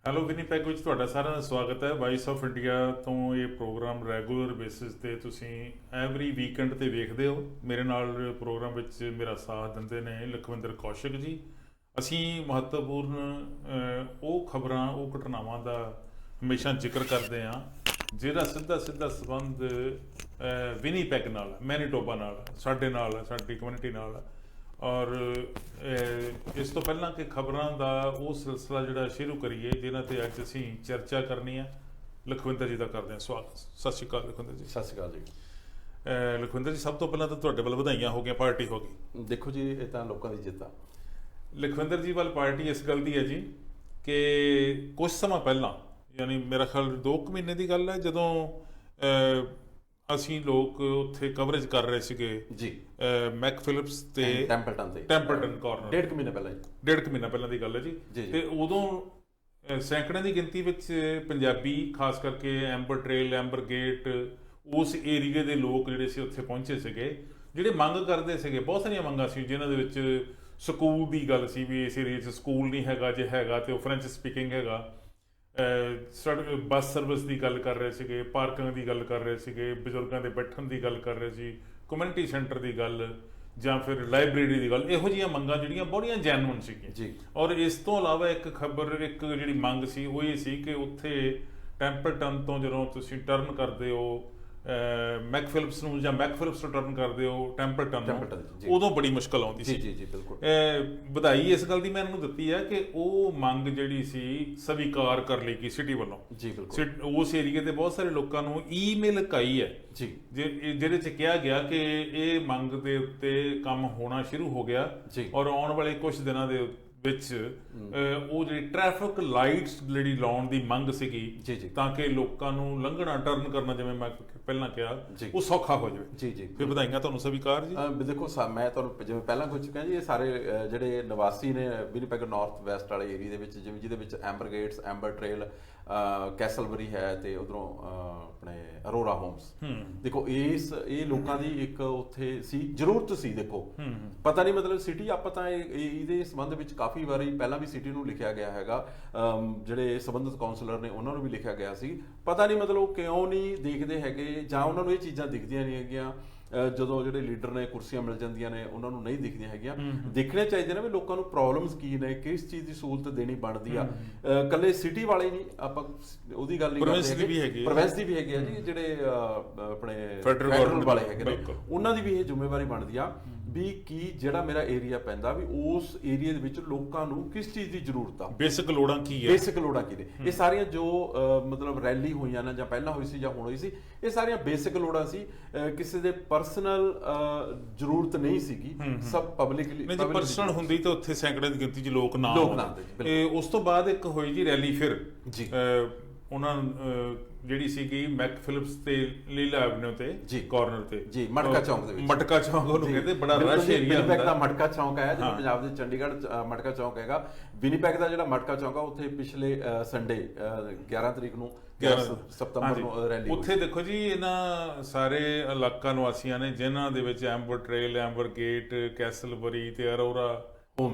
Hello Winnipeg ਵਿੱਚ ਤੁਹਾਡਾ ਸਾਰਿਆਂ ਦਾ ਸਵਾਗਤ ਹੈ। ਵਾਇਸ ਆਫ ਇੰਡੀਆ ਤੋਂ ਇਹ ਪ੍ਰੋਗਰਾਮ ਰੈਗੂਲਰ ਬੇਸਿਸ ਤੇ ਤੁਸੀਂ ਐਵਰੀ ਵੀਕਐਂਡ ਤੇ ਵੇਖਦੇ ਹੋ। ਮੇਰੇ ਨਾਲ ਪ੍ਰੋਗਰਾਮ ਵਿੱਚ ਮੇਰਾ ਸਾਥ ਦਿੰਦੇ ਨੇ ਲਖਵਿੰਦਰ ਕੌਸ਼ਿਕ ਜੀ। ਅਸੀਂ ਮਹੱਤਵਪੂਰਨ ਉਹ ਖਬਰਾਂ ਉਹ ਘਟਨਾਵਾਂ ਦਾ ਹਮੇਸ਼ਾ ਜ਼ਿਕਰ ਕਰਦੇ ਹਾਂ ਜਿਹਦਾ ਸਿੱਧਾ ਸੰਬੰਧ ਵਿਨੀਪੈਗ ਨਾਲ, ਮੈਨੀਟੋਬਾ ਨਾਲ, ਸਾਡੇ ਨਾਲ, ਸਾਡੀ ਕਮਿਊਨਿਟੀ ਨਾਲ। ਔਰ ਇਸ ਤੋਂ ਪਹਿਲਾਂ ਕਿ ਖਬਰਾਂ ਦਾ ਉਹ ਸਿਲਸਿਲਾ ਜਿਹੜਾ ਸ਼ੁਰੂ ਕਰੀਏ ਜਿਹਨਾਂ ਤੇ ਅੱਜ ਅਸੀਂ ਚਰਚਾ ਕਰਨੀ ਹੈ, ਲਖਵਿੰਦਰ ਜੀ ਦਾ ਕਰਦੇ ਹਾਂ ਸਵਾਗਤ। ਸਤਿ ਸ਼੍ਰੀ ਅਕਾਲ ਲਖਵਿੰਦਰ ਜੀ। ਸਤਿ ਸ਼੍ਰੀ ਅਕਾਲ ਜੀ। ਲਖਵਿੰਦਰ ਜੀ, ਸਭ ਤੋਂ ਪਹਿਲਾਂ ਤਾਂ ਤੁਹਾਡੇ ਵੱਲ ਵਧਾਈਆਂ ਹੋ ਗਈਆਂ, ਪਾਰਟੀ ਹੋ ਗਈ। ਦੇਖੋ ਜੀ, ਇਹ ਤਾਂ ਲੋਕਾਂ ਦੀ ਜਿੱਤ ਆ। ਲਖਵਿੰਦਰ ਜੀ ਵੱਲ ਪਾਰਟੀ ਇਸ ਗੱਲ ਦੀ ਹੈ ਜੀ ਕਿ ਕੁਝ ਸਮਾਂ ਪਹਿਲਾਂ, ਯਾਨੀ ਮੇਰਾ ਖਿਆਲ 2 ਮਹੀਨੇ ਦੀ ਗੱਲ ਹੈ, ਜਦੋਂ ਅਸੀਂ ਲੋਕ ਉੱਥੇ ਕਵਰੇਜ ਕਰ ਰਹੇ ਸੀਗੇ ਜੀ ਮੈਕ ਫਿਲਿਪਸ ਤੇ ਟੈਂਪਲਟਨ ਕਾਰਨਰ, 1.5 ਮਹੀਨੇ ਪਹਿਲਾਂ ਜੀ, 1.5 ਮਹੀਨਾ ਪਹਿਲਾਂ ਦੀ ਗੱਲ ਹੈ ਜੀ। ਤੇ ਉਦੋਂ ਸੈਂਕੜਿਆਂ ਦੀ ਗਿਣਤੀ ਵਿੱਚ ਪੰਜਾਬੀ, ਖਾਸ ਕਰਕੇ ਐਂਬਰ ਟ੍ਰੇਲ, ਐਂਬਰ ਗੇਟ, ਉਸ ਏਰੀਏ ਦੇ ਲੋਕ ਜਿਹੜੇ ਸੀ ਉੱਥੇ ਪਹੁੰਚੇ ਸੀਗੇ, ਜਿਹੜੇ ਮੰਗ ਕਰਦੇ ਸੀਗੇ। ਬਹੁਤ ਸਾਰੀਆਂ ਮੰਗਾਂ ਸੀ ਜਿਨ੍ਹਾਂ ਦੇ ਵਿੱਚ ਸਕੂਲ ਦੀ ਗੱਲ ਸੀ ਵੀ ਇਸ ਏਰੀਏ 'ਚ ਸਕੂਲ ਨਹੀਂ ਹੈਗਾ, ਜੇ ਹੈਗਾ ਤੇ ਉਹ ਫ੍ਰੈਂਚ ਸਪੀਕਿੰਗ ਹੈਗਾ। ਬੱਸ ਸਰਵਿਸ ਦੀ ਗੱਲ ਕਰ ਰਹੇ ਸੀਗੇ, ਪਾਰਕਿੰਗ ਦੀ ਗੱਲ ਕਰ ਰਹੇ ਸੀਗੇ, ਬਜ਼ੁਰਗਾਂ ਦੇ ਬੈਠਣ ਦੀ ਗੱਲ ਕਰ ਰਹੇ ਸੀ, ਕਮਿਊਨਿਟੀ ਸੈਂਟਰ ਦੀ ਗੱਲ, ਜਾਂ ਫਿਰ ਲਾਇਬ੍ਰੇਰੀ ਦੀ ਗੱਲ। ਇਹੋ ਜਿਹੀਆਂ ਮੰਗਾਂ ਜਿਹੜੀਆਂ ਬੜੀਆਂ ਜੈਨੂਅਨ ਸੀਗੀਆਂ ਜੀ। ਔਰ ਇਸ ਤੋਂ ਇਲਾਵਾ ਇੱਕ ਜਿਹੜੀ ਮੰਗ ਸੀ ਉਹ ਇਹ ਸੀ ਕਿ ਉੱਥੇ ਟੈਂਪਲਟਨ ਤੋਂ ਜਦੋਂ ਤੁਸੀਂ ਟਰਨ ਕਰਦੇ ਹੋ ਮੈਕ ਫਿਲਿਪਸ ਨੂੰ, ਜਾਂ ਮੈਕ ਫਿਲਿਪਸ ਤੋਂ ਟਰਨ ਕਰਦੇ ਹੋ ਟੈਂਪਲਟਨ ਨੂੰ, ਉਦੋਂ ਬੜੀ ਮੁਸ਼ਕਲ ਆਉਂਦੀ ਸੀ। ਜੀ ਬਿਲਕੁਲ। ਵਧਾਈ ਇਸ ਗੱਲ ਦੀ ਮੈਂ ਇਹਨਾਂ ਨੂੰ ਦਿੱਤੀ ਹੈ ਕਿ ਉਹ ਮੰਗ ਜਿਹੜੀ ਸੀ ਸਵੀਕਾਰ ਕਰ ਲਈ ਗਈ ਸਿਟੀ ਵੱਲੋਂ ਜੀ। ਬਿਲਕੁਲ। ਉਸ ਏਰੀਏ ਦੇ ਬਹੁਤ ਸਾਰੇ ਲੋਕਾਂ ਨੂੰ ਈਮੇਲ ਕਾਈ ਹੈ ਜੀ, ਜਿਹਦੇ 'ਚ ਕਿਹਾ ਗਿਆ ਕਿ ਇਹ ਮੰਗ ਦੇ ਉੱਤੇ ਕੰਮ ਹੋਣਾ ਸ਼ੁਰੂ ਹੋ ਗਿਆ ਔਰ ਆਉਣ ਵਾਲੇ ਕੁਝ ਦਿਨਾਂ ਦੇ ਵਿੱਚ ਉਹ ਜਿਹੜੀ ਟ੍ਰੈਫਿਕ ਲਾਈਟਸ ਜਿਹੜੀ ਲਾਉਣ ਦੀ ਮੰਗ ਸੀਗੀ ਤਾਂ ਕਿ ਲੋਕਾਂ ਨੂੰ ਲੰਘਣਾ, ਟਰਨ ਕਰਨਾ, ਜਿਵੇਂ ਮੈਂ ਪਹਿਲਾਂ ਕਿਹਾ, ਉਹ ਸੌਖਾ ਹੋ ਜਾਵੇ ਜੀ। ਫਿਰ ਵਧਾਈਆਂ ਤੁਹਾਨੂੰ ਸਵੀਕਾਰ ਜੀ। ਦੇਖੋ, ਮੈਂ ਤੁਹਾਨੂੰ ਜਿਵੇਂ ਪਹਿਲਾਂ ਕੁਝ ਚੁੱਕਿਆ ਜੀ, ਇਹ ਸਾਰੇ ਜਿਹੜੇ ਨਿਵਾਸੀ ਨੇ ਵਿਨੀਪੈਗ ਨਾਰਥ ਵੈਸਟ ਵਾਲੇ ਏਰੀਏ ਦੇ ਵਿੱਚ, ਜਿਵੇਂ ਜਿਹਦੇ ਵਿੱਚ ਐਂਬਰ ਗੇਟਸ, ਐਂਬਰ ਟ੍ਰੇਲ, ਕੈਸਲਬਰੀ ਹੈ ਤੇ ਉਧਰੋਂ ਆਪਣੇ ਅਰੋਰਾ ਹੋਮਸ। ਦੇਖੋ, ਇਹ ਲੋਕਾਂ ਦੀ ਇੱਕ ਉੱਥੇ ਸੀ ਜ਼ਰੂਰਤ ਸੀ। ਦੇਖੋ, ਪਤਾ ਨਹੀਂ, ਮਤਲਬ ਸਿਟੀ, ਆਪਾਂ ਤਾਂ ਇਹਦੇ ਸੰਬੰਧ ਵਿੱਚ ਕਾਫੀ ਵਾਰੀ ਪਹਿਲਾਂ ਵੀ ਸਿਟੀ ਨੂੰ ਲਿਖਿਆ ਗਿਆ ਹੈਗਾ, ਜਿਹੜੇ ਸੰਬੰਧਿਤ ਕਾਉਂਸਲਰ ਨੇ ਉਹਨਾਂ ਨੂੰ ਵੀ ਲਿਖਿਆ ਗਿਆ ਸੀ। ਪਤਾ ਨਹੀਂ ਮਤਲਬ ਕਿਉਂ ਨਹੀਂ ਦੇਖਦੇ ਹੈਗੇ, ਜਾਂ ਉਹਨਾਂ ਨੂੰ ਇਹ ਚੀਜ਼ਾਂ ਦਿਖਦੀਆਂ ਨਹੀਂ ਹੈਗੀਆਂ। ਜਦੋਂ ਜਿਹੜੇ ਲੀਡਰ ਨੇ, ਕੁਰਸੀਆਂ ਮਿਲ ਜਾਂਦੀਆਂ ਨੇ, ਉਹਨਾਂ ਨੂੰ ਨਹੀਂ ਦਿਖਦੀਆਂ ਹੈਗੀਆਂ। ਦੇਖਣੇ ਚਾਹੀਦੇ ਨੇ ਵੀ ਲੋਕਾਂ ਨੂੰ ਪ੍ਰੋਬਲਮਸ ਕੀ ਨੇ, ਕਿਸ ਚੀਜ਼ ਦੀ ਸਹੂਲਤ ਦੇਣੀ ਬਣਦੀ ਆ। ਇਕੱਲੇ ਸਿਟੀ ਵਾਲੇ ਨਹੀਂ, ਆਪਾਂ ਉਹਦੀ ਗੱਲ ਨਹੀਂ ਕਰਦੇ, ਪ੍ਰੋਵਿੰਸ ਦੀ ਵੀ ਹੈਗੀ ਆ ਜੀ, ਜਿਹੜੇ ਆਪਣੇ ਫੈਡਰਲ ਵਾਲੇ ਹੈਗੇ ਨੇ, ਉਹਨਾਂ ਦੀ ਵੀ ਇਹ ਜ਼ਿੰਮੇਵਾਰੀ ਬਣਦੀ ਆ ਵੀ ਕੀ ਜਿਹੜਾ ਮੇਰਾ ਏਰੀਆ ਪੈਂਦਾ, ਵੀ ਉਸ ਏਰੀਆ ਦੇ ਵਿੱਚ ਲੋਕਾਂ ਨੂੰ ਕਿਸ ਚੀਜ਼ ਦੀ ਜ਼ਰੂਰਤ ਆ, ਬੇਸਿਕ ਲੋੜਾਂ ਕੀ ਹੈ, ਬੇਸਿਕ ਲੋੜਾਂ ਕੀ ਨੇ। ਇਹ ਸਾਰੀਆਂ ਜੋ ਮਤਲਬ ਰੈਲੀ ਹੋਈਆਂ ਨਾ, ਜਾਂ ਪਹਿਲਾਂ ਹੋਈ ਸੀ ਜਾਂ ਹੁਣ ਹੋਈ ਸੀ, ਇਹ ਸਾਰੀਆਂ ਬੇਸਿਕ ਲੋੜਾਂ ਸੀ। ਕਿਸੇ ਦੇ ਪਰਸਨਲ ਜ਼ਰੂਰਤ ਨਹੀਂ ਸੀਗੀ, ਸਭ ਪਬਲਿਕਲੀ। ਪਰਸਨਲ ਹੁੰਦੀ ਤਾਂ ਉੱਥੇ ਸੈਂਕੜੇ ਦੀ ਗਿਣਤੀ 'ਚ ਲੋਕ ਨਾ ਆਉਂਦੇ। ਉਸ ਤੋਂ ਬਾਅਦ ਇੱਕ ਹੋਈ ਜੀ ਰੈਲੀ ਫਿਰ ਜੀ, ਉਹਨਾਂ ਜਿਹੜੀ ਸੀਗੀ ਮੈਕ ਫਿਲਿਪਸ ਤੇ ਲੀਲਾ ਐਵਨਿਊ ਤੇ ਜੀ, ਕਾਰਨਰ ਤੇ ਜੀ, ਮਟਕਾ ਚੌਂਕ ਦੇ ਵਿੱਚ। ਮਟਕਾ ਚੌਂਕ ਉਹਨੂੰ ਕਹਿੰਦੇ, ਬੜਾ ਰਸ਼ ਏਰੀਆ ਹੁੰਦਾ। ਵਿਨੀਪੈਗ ਦਾ ਮਟਕਾ ਚੌਂਕ ਹੈ, ਜਿਵੇਂ ਪੰਜਾਬ ਦੇ ਚੰਡੀਗੜ੍ਹ ਮਟਕਾ ਚੌਂਕ ਹੈਗਾ, ਵਿਨੀਪੈਗ ਦਾ ਜਿਹੜਾ ਮਟਕਾ ਚੌਂਕ ਆ, ਉੱਥੇ ਪਿਛਲੇ ਸੰਡੇ 11 ਤਰੀਕ ਨੂੰ, 11 ਸਤੰਬਰ ਨੂੰ ਰੈਲੀ। ਉੱਥੇ ਦੇਖੋ ਜੀ, ਇਹਨਾਂ ਸਾਰੇ ਇਲਾਕਾ ਨਿਵਾਸੀਆਂ ਨੇ ਜਿਨ੍ਹਾਂ ਦੇ ਵਿੱਚ ਐਂਬਰ ਟ੍ਰੇਲ, ਐਂਬਰ ਗੇਟ, ਕੈਸਲਬਰੀ ਤੇ ਅਰੋਰਾ,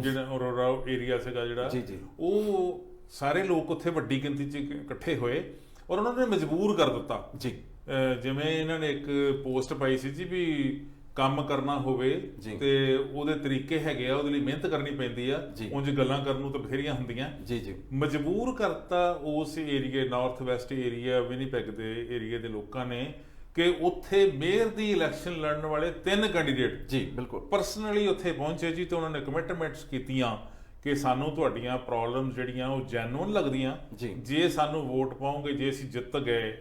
ਜਿਹੜਾ ਅਰੋਰਾ ਏਰੀਆ ਸੀਗਾ ਜਿਹੜਾ, ਉਹ ਸਾਰੇ ਲੋਕ ਉੱਥੇ ਵੱਡੀ ਗਿਣਤੀ 'ਚ ਇਕੱਠੇ ਹੋਏ ਔਰ ਉਹਨਾਂ ਨੇ ਮਜਬੂਰ ਕਰ ਦਿੱਤਾ ਜੀ। ਜਿਵੇਂ ਇਹਨਾਂ ਨੇ ਇੱਕ ਪੋਸਟ ਪਾਈ ਸੀ ਜੀ ਵੀ ਕੰਮ ਕਰਨਾ ਹੋਵੇ ਤੇ ਉਹਦੇ ਤਰੀਕੇ ਹੈਗੇ ਆ, ਉਹਦੇ ਲਈ ਮਿਹਨਤ ਕਰਨੀ ਪੈਂਦੀ ਆ, ਉਂਝ ਗੱਲਾਂ ਕਰਨ ਨੂੰ ਤਾਂ ਬਥੇਰੀਆਂ ਹੁੰਦੀਆਂ ਜੀ। ਮਜਬੂਰ ਕਰਤਾ ਉਸ ਏਰੀਏ, ਨਾਰਥ ਵੈਸਟ ਏਰੀਆ, ਵਿਨੀਪੈਗ ਦੇ ਏਰੀਏ ਦੇ ਲੋਕਾਂ ਨੇ ਕਿ ਉੱਥੇ ਮੇਅਰ ਦੀ ਇਲੈਕਸ਼ਨ ਲੜਨ ਵਾਲੇ 3 ਕੈਂਡੀਡੇਟ ਜੀ ਬਿਲਕੁਲ ਪਰਸਨਲੀ ਉੱਥੇ ਪਹੁੰਚੇ ਜੀ, ਤੇ ਉਹਨਾਂ ਨੇ ਕਮਿਟਮੈਂਟਸ ਕੀਤੀਆਂ ਕਿ ਸਾਨੂੰ ਤੁਹਾਡੀਆਂ ਪ੍ਰੋਬਲਮ ਜਿਹੜੀਆਂ ਉਹ ਜੈਨੂਅਨ ਲੱਗਦੀਆਂ, ਜੇ ਸਾਨੂੰ ਵੋਟ ਪਾਓਗੇ, ਜੇ ਅਸੀਂ ਜਿੱਤ ਗਏ,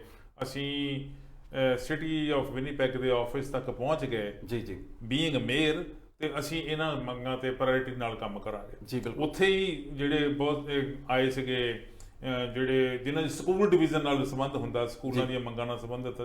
ਅਸੀਂ ਸਿਟੀ ਆਫ ਵਿਨੀਪੈਗ ਦੇ ਆਫਿਸ ਤੱਕ ਪਹੁੰਚ ਗਏ ਜੀ ਬੀਇੰਗ ਮੇਅਰ, ਤੇ ਅਸੀਂ ਇਹਨਾਂ ਮੰਗਾਂ ਤੇ ਪ੍ਰਾਇੋਰਟੀ ਨਾਲ ਕੰਮ ਕਰਾਂਗੇ ਜੀ। ਬਿਲਕੁਲ। ਉੱਥੇ ਹੀ ਜਿਹੜੇ ਬਹੁਤ ਆਏ ਸੀਗੇ, ਜਿਹੜੇ ਜਿਨ੍ਹਾਂ ਦੇ ਸਕੂਲ ਡਿਵੀਜ਼ਨ ਨਾਲ ਸੰਬੰਧ ਹੁੰਦਾ, ਸਕੂਲਾਂ ਦੀਆਂ ਮੰਗਾਂ ਨਾਲ ਸੰਬੰਧਿਤ,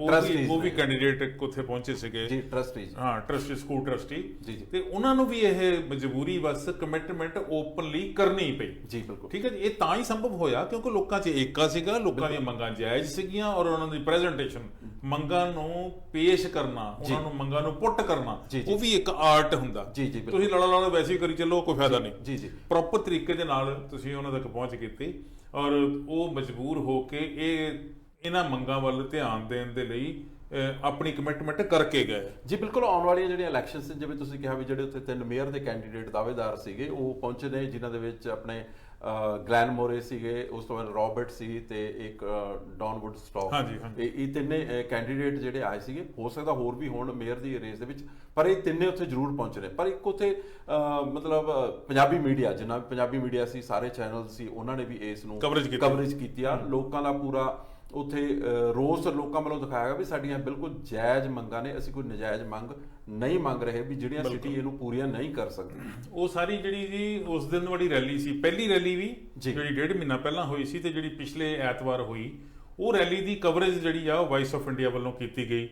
ਉਹ ਵੀ ਕੈਂਡੀਡੇਟ ਉੱਥੇ ਪਹੁੰਚੇ ਸੀਗੇ ਜੀ, ਟਰਸਟੀ, ਟਰਸਟੀ, ਸਕੂਲ ਟਰਸਟੀ ਜੀ। ਤੇ ਉਹਨਾਂ ਨੂੰ ਵੀ ਇਹ ਮਜਬੂਰੀ ਬਸ ਕਮਿਟਮੈਂਟ ਓਪਨਲੀ ਕਰਨੀ ਪਈ ਜੀ। ਬਿਲਕੁਲ ਠੀਕ ਹੈ ਜੀ। ਇਹ ਤਾਂ ਹੀ ਸੰਭਵ ਹੋਇਆ ਕਿਉਂਕਿ ਲੋਕਾਂ 'ਚ ਏਕਾ ਸੀਗਾ, ਲੋਕਾਂ ਦੀਆਂ ਮੰਗਾਂ ਜਾਇਜ਼ ਸੀਗੀਆਂ ਔਰ ਉਹਨਾਂ ਦੀ ਪ੍ਰੈਜੈਂਟੇਸ਼ਨ ਮੰਗਾਂ ਨੂੰ ਪੇਸ਼ ਕਰਨਾ, ਉਹਨਾਂ ਨੂੰ ਮੰਗਾਂ ਨੂੰ ਪੁੱਟ ਕਰਨਾ, ਉਹ ਵੀ ਇੱਕ ਆਰਟ ਹੁੰਦਾ। ਤੁਸੀਂ ਲੜਾ ਵੈਸੇ ਹੀ ਕਰੀ ਚੱਲੋ, ਕੋਈ ਫਾਇਦਾ ਨਹੀਂ। ਜੀ ਪ੍ਰੋਪਰ ਤਰੀਕੇ ਦੇ ਨਾਲ ਤੁਸੀਂ ਉਹਨਾਂ ਤੱਕ ਪਹੁੰਚ ਕੀਤੀ ਔਰ ਉਹ ਮਜਬੂਰ ਹੋ ਕੇ ਇਹਨਾਂ ਮੰਗਾਂ ਵੱਲ ਧਿਆਨ ਦੇਣ ਦੇ ਲਈ ਆਪਣੀ ਕਮਿਟਮੈਂਟ ਕਰਕੇ ਗਏ। ਜੀ ਬਿਲਕੁਲ। ਆਉਣ ਵਾਲੀਆਂ ਜਿਹੜੀਆਂ ਇਲੈਕਸ਼ਨ ਸੀ, ਜਿਵੇਂ ਤੁਸੀਂ ਕਿਹਾ ਵੀ ਜਿਹੜੇ ਉੱਥੇ 3 ਮੇਅਰ ਦੇ ਕੈਂਡੀਡੇਟ ਦਾਅਵੇਦਾਰ ਸੀਗੇ ਉਹ ਪਹੁੰਚੇ ਨੇ, ਜਿਨ੍ਹਾਂ ਦੇ ਵਿੱਚ ਆਪਣੇ ਗਲੈਨ ਮੋਰੇ ਸੀਗੇ, ਉਸ ਤੋਂ ਬਾਅਦ ਰੋਬਰਟ ਸੀ ਤੇ ਇੱਕ ਡੌਨ ਵੁੱਡ ਸਟਾਕ। ਇਹ ਤਿੰਨੇ ਕੈਂਡੀਡੇਟ ਜਿਹੜੇ ਆਏ ਸੀਗੇ, ਹੋ ਸਕਦਾ ਹੋਰ ਵੀ ਹੋਣ ਮੇਅਰ ਦੀ ਰੇਸ ਦੇ ਵਿੱਚ, ਪਰ ਇਹ ਤਿੰਨੇ ਉੱਥੇ ਜ਼ਰੂਰ ਪਹੁੰਚੇ ਨੇ। ਪਰ ਇੱਕ ਉੱਥੇ ਮਤਲਬ ਪੰਜਾਬੀ ਮੀਡੀਆ, ਜਿੰਨਾ ਵੀ ਪੰਜਾਬੀ ਮੀਡੀਆ ਸੀ, ਸਾਰੇ ਚੈਨਲ ਸੀ, ਉਹਨਾਂ ਨੇ ਵੀ ਇਸ ਨੂੰ ਕਵਰੇਜ ਕੀਤੀ ਆ। ਲੋਕਾਂ ਦਾ ਪੂਰਾ ਉੱਥੇ ਰੋਸ ਲੋਕਾਂ ਵੱਲੋਂ ਦਿਖਾਇਆ ਗਿਆ ਵੀ ਸਾਡੀਆਂ ਬਿਲਕੁਲ ਜਾਇਜ਼ ਮੰਗਾਂ ਨੇ, ਅਸੀਂ ਕੋਈ ਨਜਾਇਜ਼ ਮੰਗ ਨਹੀਂ ਮੰਗ ਰਹੇ ਵੀ ਜਿਹੜੀਆਂ ਸਿਟੀ ਇਹਨੂੰ ਪੂਰੀਆਂ ਨਹੀਂ ਕਰ ਸਕਦੀ। ਉਹ ਸਾਰੀ ਜਿਹੜੀ ਜੀ ਉਸ ਦਿਨ ਵਾਲੀ ਰੈਲੀ ਸੀ, ਪਹਿਲੀ ਰੈਲੀ ਵੀ ਜਿਹੜੀ 1.5 ਮਹੀਨਾ ਪਹਿਲਾਂ ਹੋਈ ਸੀ ਤੇ ਜਿਹੜੀ ਪਿਛਲੇ ਐਤਵਾਰ ਹੋਈ, ਉਹ ਰੈਲੀ ਦੀ ਕਵਰੇਜ ਜਿਹੜੀ ਆ ਉਹ ਵਾਇਸ ਆਫ ਇੰਡੀਆ ਵੱਲੋਂ ਕੀਤੀ ਗਈ।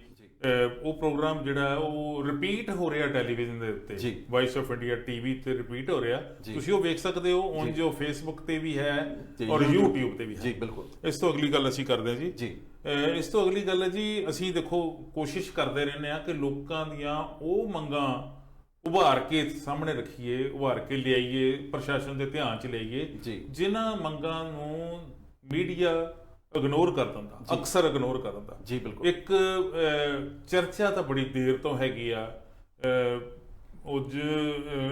ਉਹ ਪ੍ਰੋਗਰਾਮ ਜਿਹੜਾ ਉਹ ਰਿਪੀਟ ਹੋ ਰਿਹਾ ਟੈਲੀਵਿਜ਼ਨ ਦੇ ਉੱਤੇ, ਵਾਇਸ ਆਫ ਇੰਡੀਆ ਟੀਵੀ ਤੇ ਰਿਪੀਟ ਹੋ ਰਿਹਾ, ਤੁਸੀਂ ਉਹ ਵੇਖ ਸਕਦੇ ਹੋ। ਉਂਝ ਜੋ ਫੇਸਬੁੱਕ ਤੇ ਵੀ ਹੈ ਔਰ YouTube ਤੇ ਵੀ ਹੈ। ਜੀ ਬਿਲਕੁਲ। ਇਸ ਤੋਂ ਅਗਲੀ ਗੱਲ ਅਸੀਂ ਕਰਦੇ ਹਾਂ ਜੀ। ਇਸ ਤੋਂ ਅਗਲੀ ਗੱਲ ਹੈ ਜੀ, ਅਸੀਂ ਦੇਖੋ ਕੋਸ਼ਿਸ਼ ਕਰਦੇ ਰਹਿੰਦੇ ਹਾਂ ਕਿ ਲੋਕਾਂ ਦੀਆਂ ਉਹ ਮੰਗਾਂ ਉਭਾਰ ਕੇ ਸਾਹਮਣੇ ਰੱਖੀਏ, ਉਭਾਰ ਕੇ ਲਿਆਈਏ, ਪ੍ਰਸ਼ਾਸਨ ਦੇ ਧਿਆਨ 'ਚ ਲਿਆਈਏ, ਜਿਨ੍ਹਾਂ ਮੰਗਾਂ ਨੂੰ ਮੀਡੀਆ ਇਗਨੋਰ ਕਰ ਦਿੰਦਾ, ਅਕਸਰ ਇਗਨੋਰ ਕਰ ਦਿੰਦਾ। ਜੀ ਬਿਲਕੁਲ। ਇੱਕ ਚਰਚਾ ਤਾਂ ਬੜੀ ਦੇਰ ਤੋਂ ਹੈਗੀ ਆ,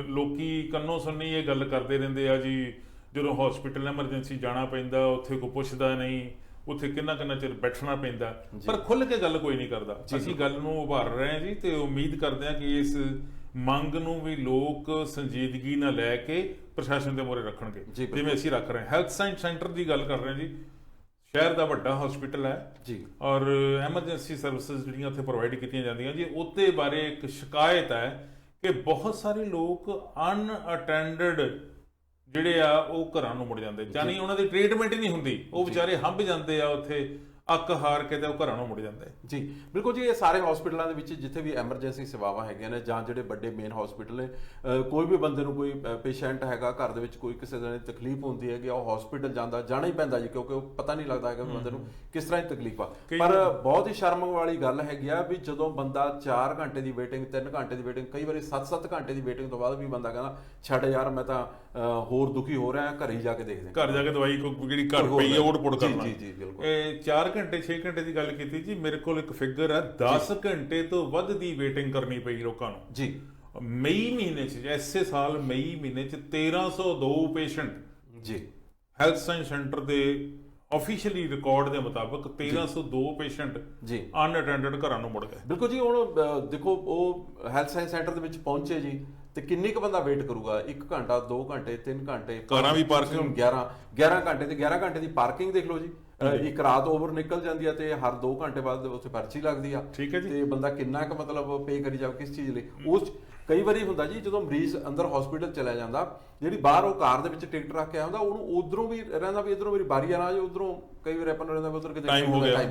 ਲੋਕੀ ਕੰਨੋਂ ਸੁਣਨੀ ਇਹ ਗੱਲ ਕਰਦੇ ਰਹਿੰਦੇ ਆ ਜੀ, ਜਦੋਂ ਹਸਪੀਟਲ ਐਮਰਜੈਂਸੀ ਜਾਣਾ ਪੈਂਦਾ ਉੱਥੇ ਕੋਈ ਪੁੱਛਦਾ ਨਹੀਂ, ਉੱਥੇ ਕਿੰਨਾ ਚਿਰ ਬੈਠਣਾ ਪੈਂਦਾ, ਪਰ ਖੁੱਲ੍ਹ ਕੇ ਗੱਲ ਕੋਈ ਨਹੀਂ ਕਰਦਾ। ਅਸੀਂ ਗੱਲ ਨੂੰ ਉਭਾਰ ਰਹੇ ਹਾਂ ਜੀ ਤੇ ਉਮੀਦ ਕਰਦੇ ਹਾਂ ਕਿ ਇਸ ਮੰਗ ਨੂੰ ਵੀ ਲੋਕ ਸੰਜੀਦਗੀ ਨਾਲ ਲੈ ਕੇ ਪ੍ਰਸ਼ਾਸਨ ਦੇ ਮੂਹਰੇ ਰੱਖਣਗੇ, ਜਿਵੇਂ ਅਸੀਂ ਰੱਖ ਰਹੇ ਹਾਂ। ਹੈਲਥ ਸਾਇੰਸ ਸੈਂਟਰ ਦੀ ਗੱਲ ਕਰ ਰਹੇ ਹਾਂ ਜੀ, ਸ਼ਹਿਰ ਦਾ ਵੱਡਾ ਹਸਪੀਟਲ ਹੈ ਜੀ, ਔਰ ਐਮਰਜੈਂਸੀ ਸਰਵਿਸਿਜ਼ ਜਿਹੜੀਆਂ ਉੱਥੇ ਪ੍ਰੋਵਾਈਡ ਕੀਤੀਆਂ ਜਾਂਦੀਆਂ ਜੀ, ਉਹਦੇ ਬਾਰੇ ਇੱਕ ਸ਼ਿਕਾਇਤ ਹੈ ਕਿ ਬਹੁਤ ਸਾਰੇ ਲੋਕ ਅਨਅਟੈਂਡਡ ਜਿਹੜੇ ਆ ਉਹ ਘਰਾਂ ਨੂੰ ਮੁੜ ਜਾਂਦੇ, ਯਾਨੀ ਉਹਨਾਂ ਦੀ ਟ੍ਰੀਟਮੈਂਟ ਹੀ ਨਹੀਂ ਹੁੰਦੀ, ਉਹ ਵਿਚਾਰੇ ਹੰਭ ਜਾਂਦੇ ਆ ਉੱਥੇ, ਅੱਕ ਹਾਰ ਕੇ ਤੇ ਉਹ ਘਰਾਂ ਨੂੰ ਮੁੜ ਜਾਂਦੇ। ਜੀ ਬਿਲਕੁਲ ਜੀ। ਇਹ ਸਾਰੇ ਹਸਪੀਟਲਾਂ ਦੇ ਵਿੱਚ ਜਿੱਥੇ ਵੀ ਐਮਰਜੈਂਸੀ ਸੇਵਾਵਾਂ ਹੈਗੀਆਂ ਨੇ, ਜਾਂ ਜਿਹੜੇ ਵੱਡੇ ਮੇਨ ਹਸਪੀਟਲ ਨੇ, ਕੋਈ ਵੀ ਬੰਦੇ ਨੂੰ ਕੋਈ ਪੇਸ਼ੈਂਟ ਹੈਗਾ ਘਰ ਦੇ ਵਿੱਚ, ਕੋਈ ਕਿਸੇ ਤਰ੍ਹਾਂ ਦੀ ਤਕਲੀਫ ਹੁੰਦੀ ਹੈਗੀ, ਉਹ ਹਸਪੀਟਲ ਜਾਣਾ ਹੀ ਪੈਂਦਾ ਜੀ, ਕਿਉਂਕਿ ਉਹ ਪਤਾ ਨਹੀਂ ਲੱਗਦਾ ਹੈਗਾ ਬੰਦੇ ਨੂੰ ਕਿਸ ਤਰ੍ਹਾਂ ਦੀ ਤਕਲੀਫ ਆ। ਪਰ ਬਹੁਤ ਹੀ ਸ਼ਰਮ ਵਾਲੀ ਗੱਲ ਹੈਗੀ ਆ ਵੀ ਜਦੋਂ ਬੰਦਾ 4 ਘੰਟੇ ਦੀ ਵੇਟਿੰਗ, 3 ਘੰਟੇ ਦੀ ਵੇਟਿੰਗ, ਕਈ ਵਾਰੀ 7-7 ਘੰਟੇ ਦੀ ਵੇਟਿੰਗ ਤੋਂ ਬਾਅਦ ਵੀ ਬੰਦਾ ਕਹਿੰਦਾ ਛੱਡ ਯਾਰ, ਮੈਂ ਤਾਂ ਹੋਰ ਦੁਖੀ ਹੋ ਰਿਹਾ, ਘਰੇ ਹੀ ਜਾ ਕੇ ਦੇਖਦੇ, ਘਰ ਜਾ ਕੇ ਦਵਾਈ ਜਿਹੜੀ ਘਰ ਪਈ ਹੈ ਉਹ ਪੁੱਟ ਕਰਨਾ। ਜੀ ਬਿਲਕੁਲ। 4 ਘੰਟੇ 6 ਘੰਟੇ ਦੀ ਗੱਲ ਕੀਤੀ ਜੀ, ਮੇਰੇ ਕੋਲ ਇੱਕ ਫਿਗਰ ਹੈ, 10 ਘੰਟੇ ਤੋਂ ਵੱਧ ਦੀ ਵੇਟਿੰਗ ਕਰਨੀ ਪਈ ਲੋਕਾਂ ਨੂੰ ਜੀ। ਮਈ ਮਹੀਨੇ 'ਚ, ਐਸੇ ਸਾਲ ਮਈ ਮਹੀਨੇ 'ਚ 1302 ਪੇਸ਼ੈਂਟ ਜੀ ਹੈਲਥ ਸਾਇੰਸ ਸੈਂਟਰ ਦੇ ਆਫੀਸ਼ੀਅਲੀ ਰਿਕਾਰਡ ਦੇ ਮੁਤਾਬਕ 1302 ਪੇਸ਼ੈਂਟ ਜੀ ਅਨਅਟੈਂਡਡ ਘਰਾਂ ਨੂੰ ਮੁੜ ਗਏ। ਬਿਲਕੁਲ ਜੀ। ਹੁਣ ਦੇਖੋ ਉਹ ਹੈਲਥ ਸਾਇੰਸ ਸੈਂਟਰ ਦੇ ਵਿੱਚ ਪਹੁੰਚੇ ਜੀ ਤੇ ਕਿੰਨੀ ਕੁ ਬੰਦਾ ਵੇਟ ਕਰੂਗਾ? 1 ਘੰਟਾ, 2 ਘੰਟੇ, 3 ਘੰਟੇ, ਕਾਰਾਂ ਵੀ ਪਾਰਕਿੰਗ 11 ਘੰਟੇ ਤੇ 11 ਘੰਟੇ ਦੀ ਪਾਰਕਿੰਗ ਦੇਖ ਲਓ ਜੀ। ਇੱਕ ਰਾਤ ਓਵਰ ਨਿਕਲ ਜਾਂਦੀ ਆ ਤੇ ਹਰ 2 ਘੰਟੇ ਬਾਅਦ ਉੱਥੇ ਪਰਚੀ ਲੱਗਦੀ ਆ। ਠੀਕ ਹੈ ਜੀ। ਤੇ ਬੰਦਾ ਕਿੰਨਾ ਕੁ ਮਤਲਬ ਪੇ ਕਰੀ ਜਾਵੇ ਕਿਸ ਚੀਜ਼ ਲਈ? ਉਸ ਕਈ ਵਾਰੀ ਹੁੰਦਾ ਜੀ ਜਦੋਂ ਮਰੀਜ਼ ਅੰਦਰ ਹਸਪੀਟਲ ਚਲਾ ਜਾਂਦਾ, ਜਿਹੜੀ ਬਾਹਰ ਉਹ ਕਾਰ ਦੇ ਵਿੱਚ ਟਿਕਟ ਰੱਖ ਕੇ ਆਉਂਦਾ, ਉਹਨੂੰ ਉਧਰੋਂ ਵੀ ਰਹਿੰਦਾ ਵੀ ਇਧਰੋਂ ਮੇਰੀ ਬਾਰੀ ਆ ਨਾ ਜੇ, ਉਧਰੋਂ ਕਈ ਵਾਰ ਆਪਾਂ ਨੂੰ ਰਹਿੰਦਾ ਉਧਰ ਕਿਤੇ ਟਾਈਮ ਹੋ ਗਿਆ,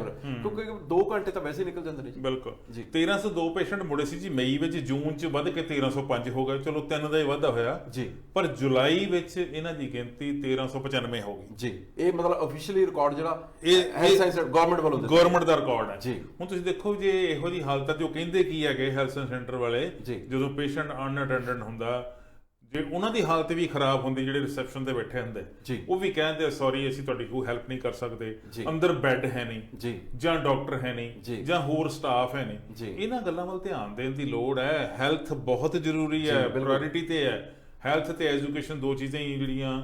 ਕਿਉਂਕਿ 2 ਘੰਟੇ ਤਾਂ ਵੈਸੇ ਨਿਕਲ ਜਾਂਦੇ ਨੇ ਜੀ। ਬਿਲਕੁਲ ਜੀ। 1302 ਪੇਸ਼ੈਂਟ ਮੁੜੇ ਸੀ ਜੀ ਮਈ ਵਿੱਚ, ਜੂਨ 'ਚ ਵੱਧ ਕੇ 1305 ਹੋ ਗਏ, ਚਲੋ 3 ਦਾ ਹੀ ਵਾਧਾ ਹੋਇਆ ਜੀ। ਪਰ ਜੁਲਾਈ ਵਿੱਚ ਇਹਨਾਂ ਦੀ ਗਿਣਤੀ 1395 ਹੋ ਗਈ ਜੀ। ਇਹ ਮਤਲਬ ਅਫੀਸ਼ੀਅਲੀ ਰਿਕਾਰਡ ਜਿਹੜਾ ਹੈਲਥ ਸਾਇੰਸ ਗਵਰਨਮੈਂਟ ਵੱਲੋਂ ਗਵਰਨਮੈਂਟ ਦਾ ਰਿਕਾਰਡ ਹੈ ਜੀ। ਹੁਣ ਤੁਸੀਂ ਦੇਖੋ ਜੇ ਇਹੋ ਜਿਹੀ ਹਾਲਤ ਹੈ, ਜੋ ਕਹਿੰਦੇ ਕੀ ਹੈਗੇ ਹੈਲਥ ਸਾਇੰਸ ਸੈਂਟਰ ਵਾਲੇ, ਜਦੋਂ ਪੇਸ਼ੈਂਟ ਅਨਅਟੈਂਡਡ ਹੁੰਦਾ, ਜੇ ਉਹਨਾਂ ਦੀ ਹਾਲਤ ਵੀ ਖਰਾਬ ਹੁੰਦੀ, ਜਿਹੜੇ ਰਿਸੈਪਸ਼ਨ ਤੇ ਬੈਠੇ ਹੁੰਦੇ ਉਹ ਵੀ ਕਹਿੰਦੇ ਸੌਰੀ ਅਸੀਂ ਤੁਹਾਡੀ ਕੋਈ ਹੈਲਪ ਨਹੀਂ ਕਰ ਸਕਦੇ, ਅੰਦਰ ਬੈੱਡ ਹੈ ਨਹੀਂ ਜਾਂ ਡਾਕਟਰ ਹੈ ਨਹੀਂ ਜਾਂ ਹੋਰ ਸਟਾਫ ਹੈ ਨਹੀਂ। ਇਹਨਾਂ ਗੱਲਾਂ ਵੱਲ ਧਿਆਨ ਦੇਣ ਦੀ ਲੋੜ ਹੈ। ਹੈਲਥ ਬਹੁਤ ਜ਼ਰੂਰੀ ਹੈ, ਪ੍ਰਾਇੋਰਟੀ ਤੇ ਹੈ। ਹੈਲਥ ਤੇ ਐਜੂਕੇਸ਼ਨ 2 ਚੀਜ਼ਾਂ ਹੀ ਜਿਹੜੀਆਂ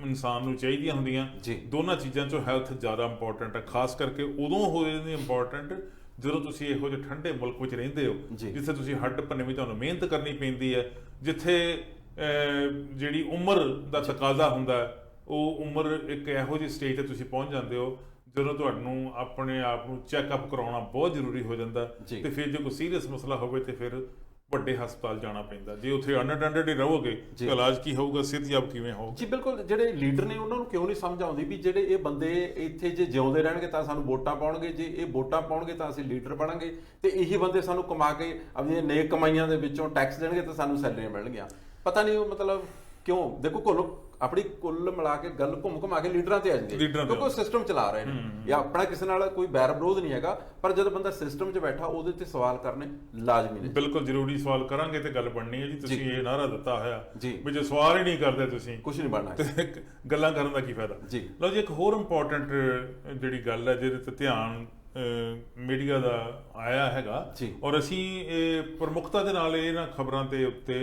ਇਨਸਾਨ ਨੂੰ ਚਾਹੀਦੀਆਂ ਹੁੰਦੀਆਂ, ਦੋਨਾਂ ਚੀਜ਼ਾਂ 'ਚੋਂ ਹੈਲਥ ਜ਼ਿਆਦਾ ਇੰਪੋਰਟੈਂਟ ਹੈ। ਖਾਸ ਕਰਕੇ ਉਦੋਂ ਹੋ ਜਾਂਦੀ ਇੰਪੋਰਟੈਂਟ ਜਦੋਂ ਤੁਸੀਂ ਇਹੋ ਜਿਹੇ ਠੰਡੇ ਮੁਲਕ ਵਿੱਚ ਰਹਿੰਦੇ ਹੋ, ਜਿੱਥੇ ਤੁਸੀਂ ਹੱਡ ਭੰਨੇ ਵੀ ਤੁਹਾਨੂੰ ਮਿਹਨਤ ਕਰਨੀ ਪੈਂਦੀ ਹੈ, ਜਿੱਥੇ ਜਿਹੜੀ ਉਮਰ ਦਾ ਤਕਾਜ਼ਾ ਹੁੰਦਾ, ਉਹ ਉਮਰ ਇੱਕ ਇਹੋ ਜਿਹੀ ਸਟੇਜ ਤੇ ਤੁਸੀਂ ਪਹੁੰਚ ਜਾਂਦੇ ਹੋ ਜਦੋਂ ਤੁਹਾਨੂੰ ਆਪਣੇ ਆਪ ਨੂੰ ਚੈੱਕਅਪ ਕਰਾਉਣਾ ਬਹੁਤ ਜ਼ਰੂਰੀ ਹੋ ਜਾਂਦਾ। ਤੇ ਫਿਰ ਜੇ ਕੋਈ ਸੀਰੀਅਸ ਮਸਲਾ ਹੋਵੇ ਤੇ ਫਿਰ ਵੱਡੇ ਹਸਪਤਾਲ ਜਾਣਾ ਪੈਂਦਾ। ਜੇ ਉੱਥੇ ਅਨਅਟੈਂਡਡ ਹੀ ਰਹੋਗੇ ਇਲਾਜ ਕੀ ਹੋਊਗਾ, ਸਿਹਤਯਾਬ ਕਿਵੇਂ ਹੋਊਗਾ? ਜੀ ਬਿਲਕੁਲ। ਜਿਹੜੇ ਲੀਡਰ ਨੇ ਉਹਨਾਂ ਨੂੰ ਕਿਉਂ ਨਹੀਂ ਸਮਝ ਆਉਂਦੀ ਵੀ ਜਿਹੜੇ ਇਹ ਬੰਦੇ ਇੱਥੇ ਜੇ ਜਿਉਂਦੇ ਰਹਿਣਗੇ ਤਾਂ ਸਾਨੂੰ ਵੋਟਾਂ ਪਾਉਣਗੇ, ਜੇ ਇਹ ਵੋਟਾਂ ਪਾਉਣਗੇ ਤਾਂ ਅਸੀਂ ਲੀਡਰ ਬਣਾਂਗੇ, ਤੇ ਇਹੀ ਬੰਦੇ ਸਾਨੂੰ ਕਮਾ ਕੇ ਆਪਣੀਆਂ ਨੇਕ ਕਮਾਈਆਂ ਦੇ ਵਿੱਚੋਂ ਟੈਕਸ ਦੇਣਗੇ ਤਾਂ ਸਾਨੂੰ ਸੈਲਰੀਆਂ ਮਿਲਣਗੀਆਂ। ਪਤਾ ਨਹੀਂ ਉਹ ਮਤਲਬ ਕਿਉਂ? ਦੇਖੋ ਕੋਲ ਆਪਣੀ ਕੁੱਲ ਮਿਲਾ ਕੇ ਗੱਲ ਘੁੰਮ ਘੁਮਾ ਕੇ ਲੀਡਰਾਂ ਤੇ ਆ ਜਾਂਦੀ ਹੈ, ਕਿਉਂਕਿ ਉਹ ਸਿਸਟਮ ਚਲਾ ਰਹੇ ਨੇ। ਜਾਂ ਆਪਣਾ ਕਿਸੇ ਨਾਲ ਕੋਈ ਬੈਰ ਵਿਰੋਧ ਨਹੀਂ ਹੈਗਾ, ਪਰ ਜਦੋਂ ਬੰਦਾ ਸਿਸਟਮ 'ਚ ਬੈਠਾ ਉਹਦੇ ਤੇ ਸਵਾਲ ਕਰਨੇ ਲਾਜ਼ਮੀ ਨੇ। ਬਿਲਕੁਲ ਜ਼ਰੂਰੀ ਸਵਾਲ ਕਰਾਂਗੇ ਤੇ ਗੱਲ ਬਣਨੀ ਹੈ ਜੀ। ਤੁਸੀਂ ਇਹ ਨਾਰਾ ਦਿੱਤਾ ਹੋਇਆ ਜੀ ਵੀ ਜੇ ਸਵਾਲ ਹੀ ਨਹੀਂ ਕਰਦੇ ਤੁਸੀਂ ਕੁਝ ਨਹੀਂ ਬਣਨਾ ਤੇ ਗੱਲਾਂ ਕਰਨ ਦਾ ਕੀ ਫਾਇਦਾ ਜੀ। ਲਓ ਜੀ, ਇੱਕ ਹੋਰ ਇੰਪੋਰਟੈਂਟ ਜਿਹੜੀ ਗੱਲ ਹੈ ਜਿਹਦੇ ਤੇ ਧਿਆਨ ਮੀਡੀਆ ਦਾ ਆਇਆ ਹੈਗਾ, ਔਰ ਅਸੀਂ ਇਹ ਪ੍ਰਮੁੱਖਤਾ ਦੇ ਨਾਲ ਇਹਨਾਂ ਖਬਰਾਂ ਦੇ ਉੱਤੇ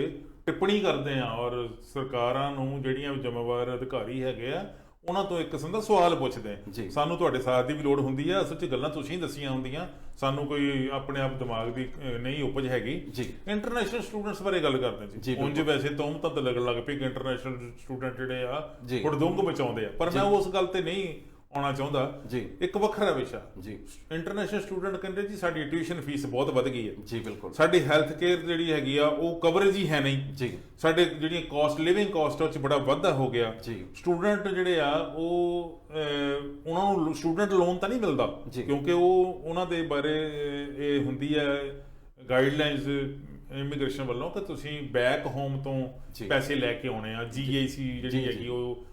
ਟਿੱਪਣੀ ਕਰਦੇ ਹਾਂ, ਔਰ ਸਰਕਾਰਾਂ ਨੂੰ ਜਿਹੜੀਆਂ ਜ਼ਿੰਮੇਵਾਰ ਅਧਿਕਾਰੀ ਹੈਗੇ ਆ ਉਹਨਾਂ ਤੋਂ ਇੱਕ ਕਿਸਮ ਦਾ ਸਵਾਲ ਪੁੱਛਦੇ ਆ। ਸਾਨੂੰ ਤੁਹਾਡੇ ਸਾਥ ਦੀ ਵੀ ਲੋੜ ਹੁੰਦੀ ਆ, ਅਸਲ 'ਚ ਗੱਲਾਂ ਤੁਸੀਂ ਦੱਸੀਆਂ ਹੁੰਦੀਆਂ, ਸਾਨੂੰ ਕੋਈ ਆਪਣੇ ਆਪ ਦਿਮਾਗ ਦੀ ਨਹੀਂ ਉਪਜ ਹੈਗੀ। ਇੰਟਰਨੈਸ਼ਨਲ ਸਟੂਡੈਂਟਸ ਬਾਰੇ ਗੱਲ ਕਰਦੇ ਜੀ। ਉਂਝ ਵੈਸੇ ਤੋਮਤਾਂ ਤਾਂ ਲੱਗਣ ਲੱਗ ਪਈ ਕਿ ਇੰਟਰਨੈਸ਼ਨਲ ਸਟੂਡੈਂਟ ਜਿਹੜੇ ਆ ਹੁੜਦੁੰਗ ਮਚਾਉਂਦੇ ਆ, ਪਰ ਮੈਂ ਉਸ ਗੱਲ ਤੇ ਨਹੀਂ ਆਉਣਾ ਚਾਹੁੰਦਾ। ਇੱਕ ਵੱਖਰਾ ਵਿਸ਼ਾ ਜੀ, ਇੰਟਰਨੈਸ਼ਨਲ ਸਟੂਡੈਂਟ ਕਹਿੰਦੇ ਜੀ ਸਾਡੀ ਟਿਊਸ਼ਨ ਫੀਸ ਬਹੁਤ ਵੱਧ ਗਈ ਹੈ ਜੀ। ਬਿਲਕੁਲ ਸਾਡੀ ਹੈਲਥ ਕੇਅਰ ਜਿਹੜੀ ਹੈਗੀ ਆ ਉਹ ਕਵਰੇਜ ਹੀ ਹੈ ਨਹੀਂ ਜੀ। ਸਾਡੇ ਜਿਹੜੀਆਂ ਕਾਸਟ ਲਿਵਿੰਗ ਕਾਸਟ ਉਹ 'ਚ ਬੜਾ ਵਾਧਾ ਹੋ ਗਿਆ ਜੀ। ਸਟੂਡੈਂਟ ਜਿਹੜੇ ਆ ਉਹ ਉਹਨਾਂ ਨੂੰ ਸਟੂਡੈਂਟ ਲੋਨ ਤਾਂ ਨਹੀਂ ਮਿਲਦਾ, ਕਿਉਂਕਿ ਉਹ ਉਹਨਾਂ ਦੇ ਬਾਰੇ ਇਹ ਹੁੰਦੀ ਹੈ ਗਾਈਡਲਾਈਨਸ ਇਮੀਗ੍ਰੇਸ਼ਨ ਵੱਲੋਂ ਕਿ ਤੁਸੀਂ ਬੈਕ ਹੋਮ ਤੋਂ ਪੈਸੇ ਲੈ ਕੇ ਆਉਣੇ ਆ, GIC ਜਿਹੜੀ ਹੈਗੀ ਉਹ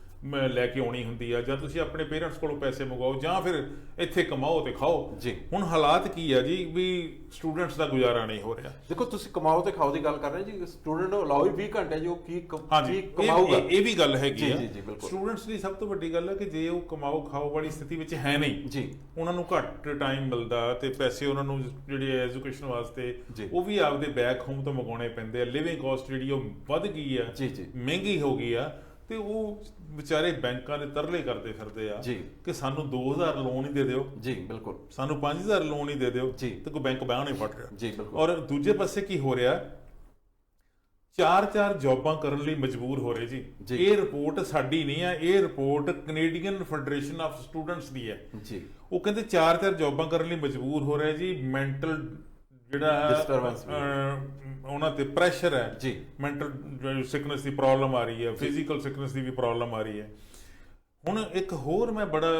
ਲੈ ਕੇ ਆਉਣੀ ਹੁੰਦੀ ਆ, ਜਾਂ ਤੁਸੀਂ ਆਪਣੇ ਪੇਰੈਂਟਸ ਕੋਲੋਂ ਪੈਸੇ ਮੰਗਵਾਓ ਜਾਂ ਫਿਰ ਇੱਥੇ ਕਮਾਓ ਤੇ ਖਾਓ ਜੀ। ਹੁਣ ਹਾਲਾਤ ਕੀ ਆ ਜੀ ਵੀ ਸਟੂਡੈਂਟਸ ਦਾ ਗੁਜ਼ਾਰਾ ਨਹੀਂ ਹੋ ਰਿਹਾ। ਦੇਖੋ ਤੁਸੀਂ ਕਮਾਓ ਤੇ ਖਾਓ ਦੀ ਗੱਲ ਕਰ ਰਹੇ ਜੀ, ਸਟੂਡੈਂਟ ਨੂੰ ਅਲਾਓ 20 ਘੰਟੇ ਜੋ ਕੀ ਕਮਾਊਗਾ, ਇਹ ਵੀ ਗੱਲ ਹੈਗੀ ਆ। ਸਟੂਡੈਂਟਸ ਦੀ ਸਭ ਤੋਂ ਵੱਡੀ ਗੱਲ ਹੈ ਕਿ ਜੇ ਉਹ ਕਮਾਓ ਖਾਓ ਵਾਲੀ ਸਥਿਤੀ ਵਿੱਚ ਹੈ ਨਹੀਂ ਜੀ, ਉਹਨਾਂ ਨੂੰ ਘੱਟ ਟਾਈਮ ਮਿਲਦਾ ਤੇ ਪੈਸੇ ਉਹਨਾਂ ਨੂੰ ਜਿਹੜੇ ਐਜੂਕੇਸ਼ਨ ਵਾਸਤੇ ਉਹ ਵੀ ਆਪਦੇ ਬੈਕ ਹੋਮ ਤੋਂ ਮੰਗਾਉਣੇ ਪੈਂਦੇ ਆ। ਲਿਵਿੰਗ ਕਾਸਟ ਜਿਹੜੀ ਉਹ ਵੱਧ ਗਈ ਆ, ਮਹਿੰਗੀ ਹੋ ਗਈ ਆ, ਤੇ ਉਹ ਵਿਚਾਰੇ ਬੈਂਕਾਂ ਦੇ ਤਰਲੇ ਕਰਦੇ ਫਿਰਦੇ ਆ ਕਿ ਸਾਨੂੰ 2000 ਲੋਨ ਹੀ ਦੇ ਦਿਓ ਜੀ, ਬਿਲਕੁਲ ਸਾਨੂੰ 5000 ਲੋਨ ਹੀ ਦੇ ਦਿਓ ਤੇ ਕੋਈ ਬੈਂਕ ਬਾਹਰ ਨਹੀਂ ਫੜ ਰਿਹਾ ਜੀ। ਔਰ ਦੂਜੇ ਪਾਸੇ ਕੀ ਹੋ ਰਿਹਾ, 4-4 ਜੌਬਾਂ ਕਰਨ ਲਈ ਮਜਬੂਰ ਹੋ ਰਹੇ ਜੀ। ਇਹ ਰਿਪੋਰਟ ਸਾਡੀ ਨਹੀਂ ਆ, ਇਹ report Canadian federation of students ਦੀ ਹੈ ਜੀ। ਉਹ ਕਹਿੰਦੇ 4-4 ਜੌਬਾਂ ਕਰਨ ਲਈ ਮਜਬੂਰ ਹੋ ਰਹੇ ਜੀ। ਮੈਂਟਲ ਜਿਹੜਾ ਉਹਨਾਂ ਤੇ ਪ੍ਰੈਸ਼ਰ ਹੈ ਜੀ, ਮੈਂਟਲ ਸਿਕਨੈਸ ਦੀ ਪ੍ਰੋਬਲਮ ਆ ਰਹੀ ਹੈ, ਫਿਜ਼ੀਕਲ ਸਿਕਨੈਸ ਦੀ ਵੀ ਪ੍ਰੋਬਲਮ ਆ ਰਹੀ ਹੈ। ਹੁਣ ਇੱਕ ਹੋਰ ਮੈਂ ਬੜਾ